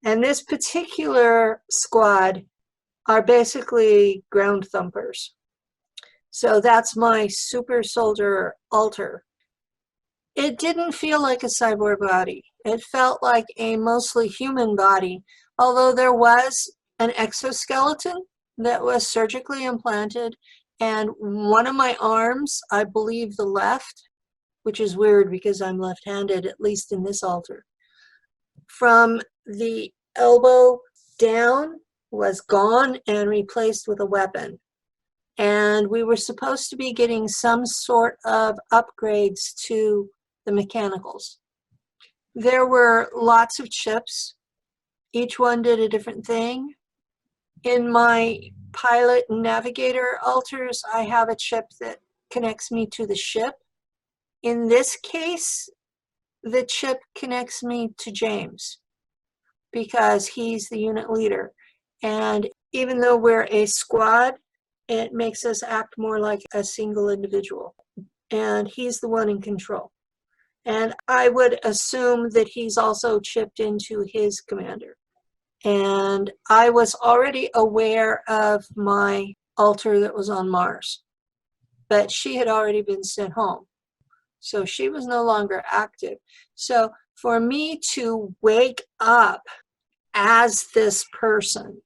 Speaker 2: And this particular squad are basically ground thumpers. So that's my super soldier altar. It didn't feel like a cyborg body. It felt like a mostly human body, although there was an exoskeleton that was surgically implanted, and one of my arms, I believe the left, which is weird because I'm left-handed, at least in this altar, from the elbow down was gone and replaced with a weapon. And we were supposed to be getting some sort of upgrades to the mechanicals.
Speaker 1: There were lots of chips. Each one did a different thing. In my pilot and navigator alters, I have a chip that connects me to the ship. In this case, the chip connects me to James because he's the unit leader. And even though we're a squad, it makes us act more like a single individual. And he's the one in control. And I would assume that he's also chipped into his commander. And I was already aware of my alter that was on Mars, but she had already been sent home. So she was no longer active. So for me to wake up as this person,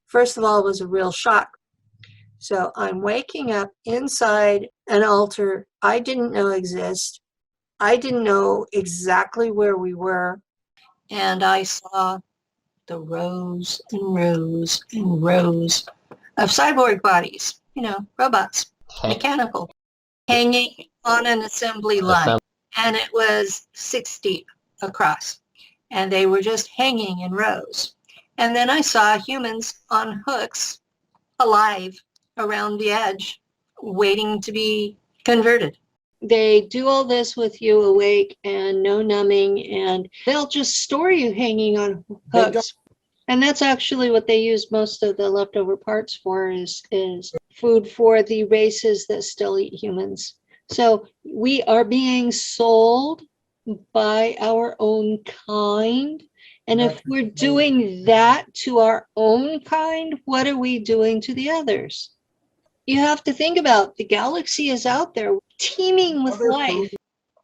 Speaker 1: first of all, was a real shock. So I'm waking up inside an altar I didn't know exist. I didn't know exactly where we were. And I saw the rows and rows and rows of cyborg bodies, robots, mechanical, hanging on an assembly line. And it was 6 deep across. And they were just hanging in rows. And then I saw humans on hooks, alive, around the edge, waiting to be converted. They do all this with you awake and no numbing, and they'll just store you hanging on hooks. And that's actually what they use most of the leftover parts for, is food for the races that still eat humans. So we are being sold by our own kind. And if we're doing that to our own kind, what are we doing to the others? You have to think about, the galaxy is out there teeming with life.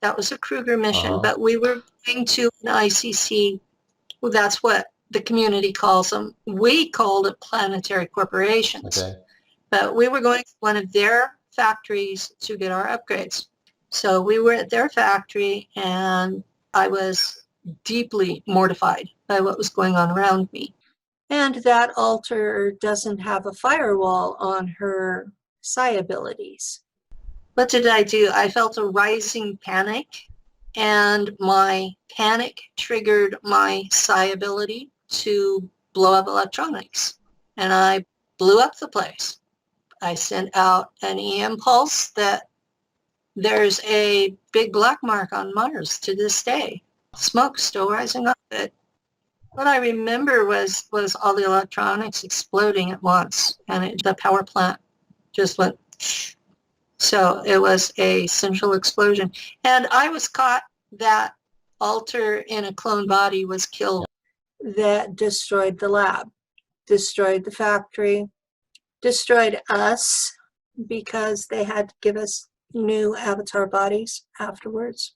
Speaker 1: That was a Kruger mission, but we were going to an ICC. Well, that's what the community calls them. We called it planetary corporations. Okay. But we were going to one of their factories to get our upgrades. So we were at their factory, and I was deeply mortified by what was going on around me. And that alter doesn't have a firewall on her psi abilities. What did I do? I felt a rising panic, and my panic triggered my psi ability to blow up electronics. And I blew up the place. I sent out an EM pulse that there's a big black mark on Mars to this day. Smoke still rising up it. What I remember was all the electronics exploding at once, and the power plant just went. So it was a central explosion. And I was caught. That alter in a clone body was killed. That destroyed the lab, destroyed the factory, destroyed us, because they had to give us new avatar bodies afterwards.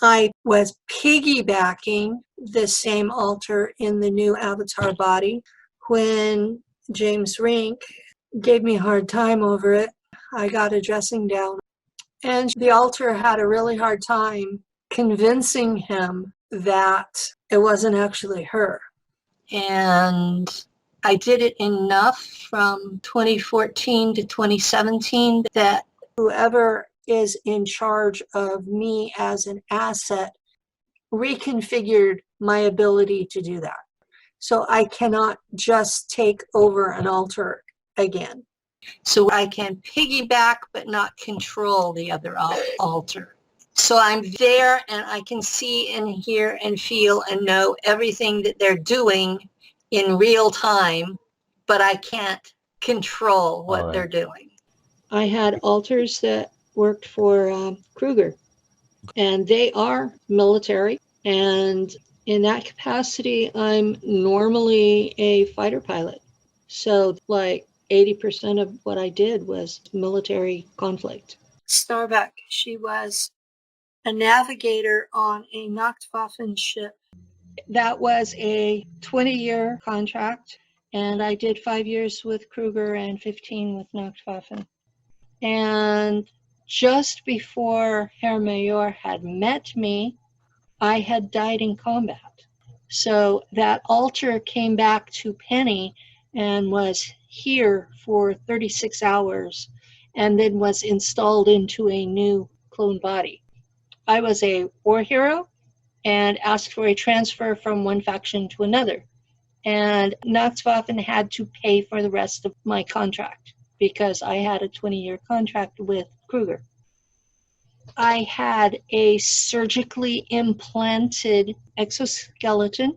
Speaker 1: I was piggybacking the same alter in the new avatar body. When James Rink gave me a hard time over it, I got a dressing down. And the alter had a really hard time convincing him that it wasn't actually her. And I did it enough from 2014 to 2017 that whoever is in charge of me as an asset reconfigured my ability to do that. So I cannot just take over an alter again. So I can piggyback but not control the other alter. So I'm there, and I can see and hear and feel and know everything that they're doing in real time, but I can't control what they're doing. I had alters that worked for Kruger, and they are military. And in that capacity, I'm normally a fighter pilot. So like 80% of what I did was military conflict. Starbuck, she was a navigator on a Nachtwaffen ship. That was a 20-year contract, and I did 5 years with Kruger and 15 with Nachtwaffen. And just before Herr Major had met me, I had died in combat. So that alter came back to Penny and was here for 36 hours, and then was installed into a new clone body. I was a war hero, and asked for a transfer from one faction to another. And Nachtwaffen had to pay for the rest of my contract because I had a 20-year contract with Kruger. I had a surgically implanted exoskeleton,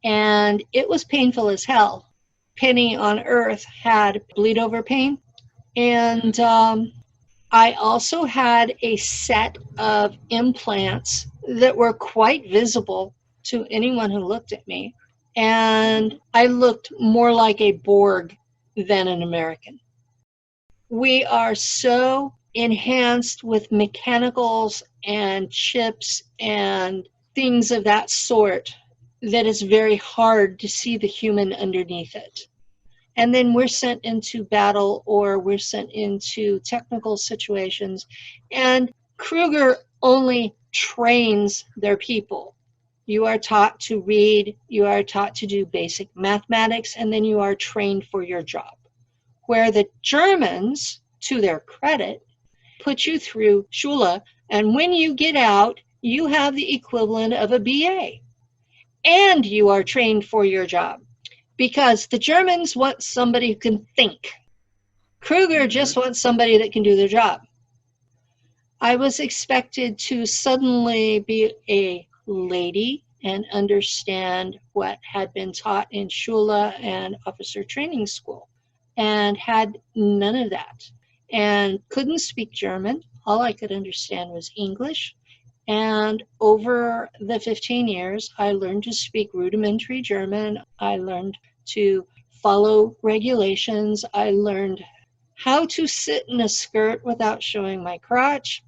Speaker 1: and it was painful as hell. Penny on Earth had bleed over pain, and I also had a set of implants that were quite visible to anyone who looked at me, and I looked more like a Borg than an American. We are so enhanced with mechanicals and chips and things of that sort that it's very hard to see the human underneath it. And then we're sent into battle or we're sent into technical situations. And Kruger only trains their people. You are taught to read, you are taught to do basic mathematics, and then you are trained for your job. Where the Germans, to their credit, put you through Schule, and when you get out, you have the equivalent of a BA. And you are trained for your job. Because the Germans want somebody who can think. Kruger just wants somebody that can do their job. I was expected to suddenly be a lady and understand what had been taught in Schule and officer training school, and had none of that, and couldn't speak German. All I could understand was English. And over the 15 years, I learned to speak rudimentary German. I learned to follow regulations. I learned how to sit in a skirt without showing my crotch.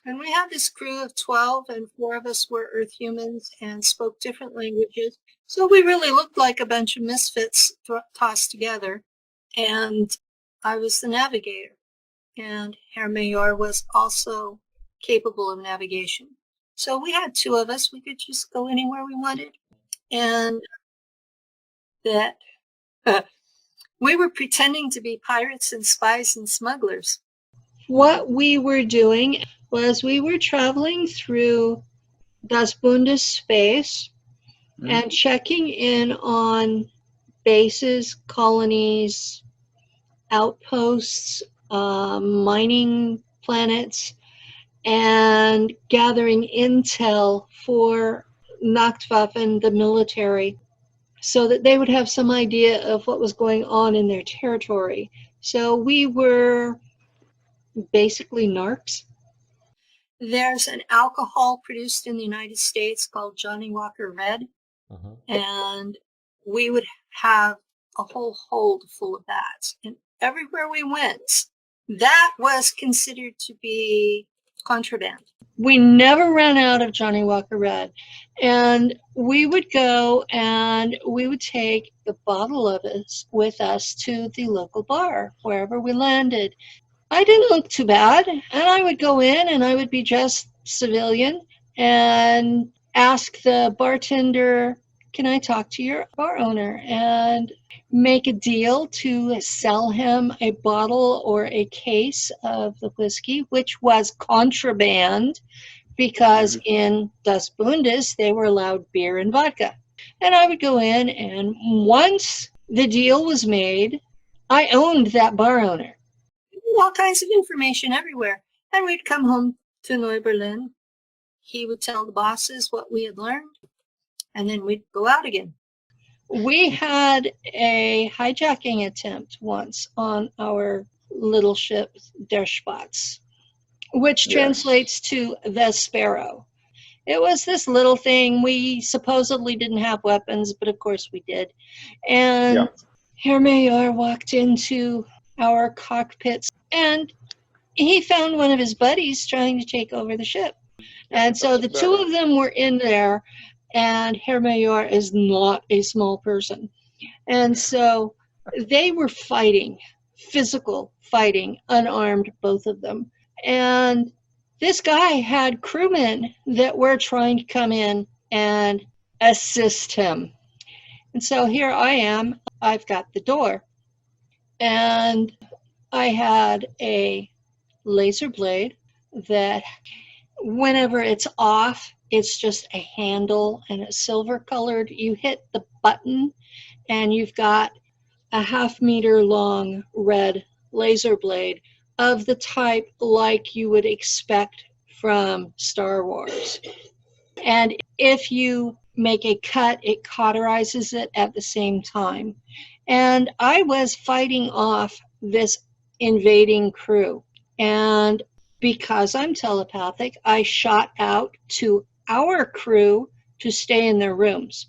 Speaker 1: And we had this crew of 12, and 4 of us were Earth humans and spoke different languages. So we really looked like a bunch of misfits tossed together. And I was the navigator. And Herr Major was also capable of navigation. So we had 2 of us. We could just go anywhere we wanted. And that we were pretending to be pirates and spies and smugglers. What we were doing was we were traveling through Das Bundes space and checking in on bases, colonies, outposts, mining planets, and gathering intel for Nachtwaffen, the military, so that they would have some idea of what was going on in their territory. So we were basically narcs. There's an alcohol produced in the United States called Johnny Walker Red, and we would have a whole hold full of that. And everywhere we went, that was considered to be contraband. We never ran out of Johnny Walker Red. And we would go and we would take the bottle of it with us to the local bar, wherever we landed. I didn't look too bad. And I would go in and I would be just civilian and ask the bartender, can I talk to your bar owner? And make a deal to sell him a bottle or a case of the whiskey, which was contraband, because in Das Bundes, they were allowed beer and vodka. And I would go in, and once the deal was made, I owned that bar owner. All kinds of information everywhere. And we'd come home to Neu-Berlin. He would tell the bosses what we had learned, and then we'd go out again. We had a hijacking attempt once on our little ship, Der Spatz, which translates to the Sparrow. It was this little thing. We supposedly didn't have weapons, but of course we did. And Herr Major walked into our cockpits, and he found one of his buddies trying to take over the ship. And so the 2 of them were in there, and Herr Major is not a small person. And so they were fighting, physical fighting, unarmed, both of them. And this guy had crewmen that were trying to come in and assist him. And so here I am, I've got the door. And I had a laser blade that whenever it's off, it's just a handle and it's silver colored. You hit the button and you've got a 1/2 meter long red laser blade of the type like you would expect from Star Wars. And if you make a cut, it cauterizes it at the same time. And I was fighting off this invading crew. And because I'm telepathic, I shot out to our crew to stay in their rooms,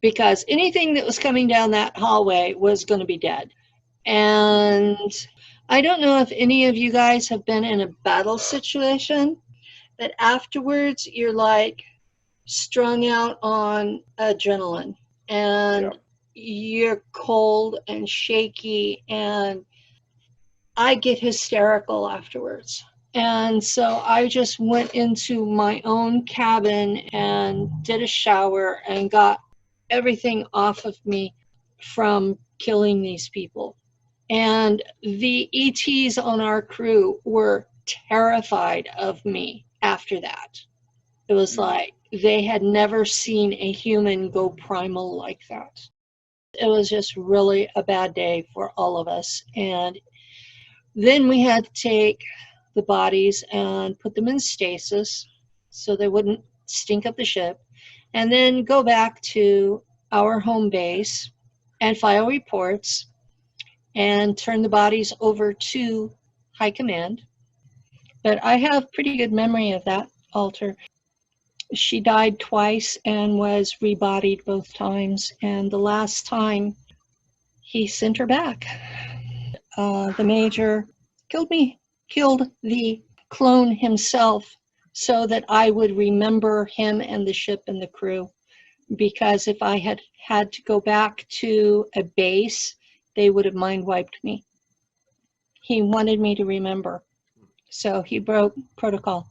Speaker 1: because anything that was coming down that hallway was going to be dead. And I don't know if any of you guys have been in a battle situation, but afterwards you're like strung out on adrenaline, and you're cold and shaky, and I get hysterical afterwards. And so I just went into my own cabin and did a shower and got everything off of me from killing these people. And the ETs on our crew were terrified of me after that. It was like they had never seen a human go primal like that. It was just really a bad day for all of us. And then we had to take the bodies and put them in stasis so they wouldn't stink up the ship, and then go back to our home base and file reports and turn the bodies over to High Command. But I have pretty good memory of that altar. She died twice and was rebodied both times, and the last time he sent her back. The major killed the clone himself so that I would remember him and the ship and the crew. Because if I had to go back to a base, they would have mind wiped me. He wanted me to remember, so he broke protocol.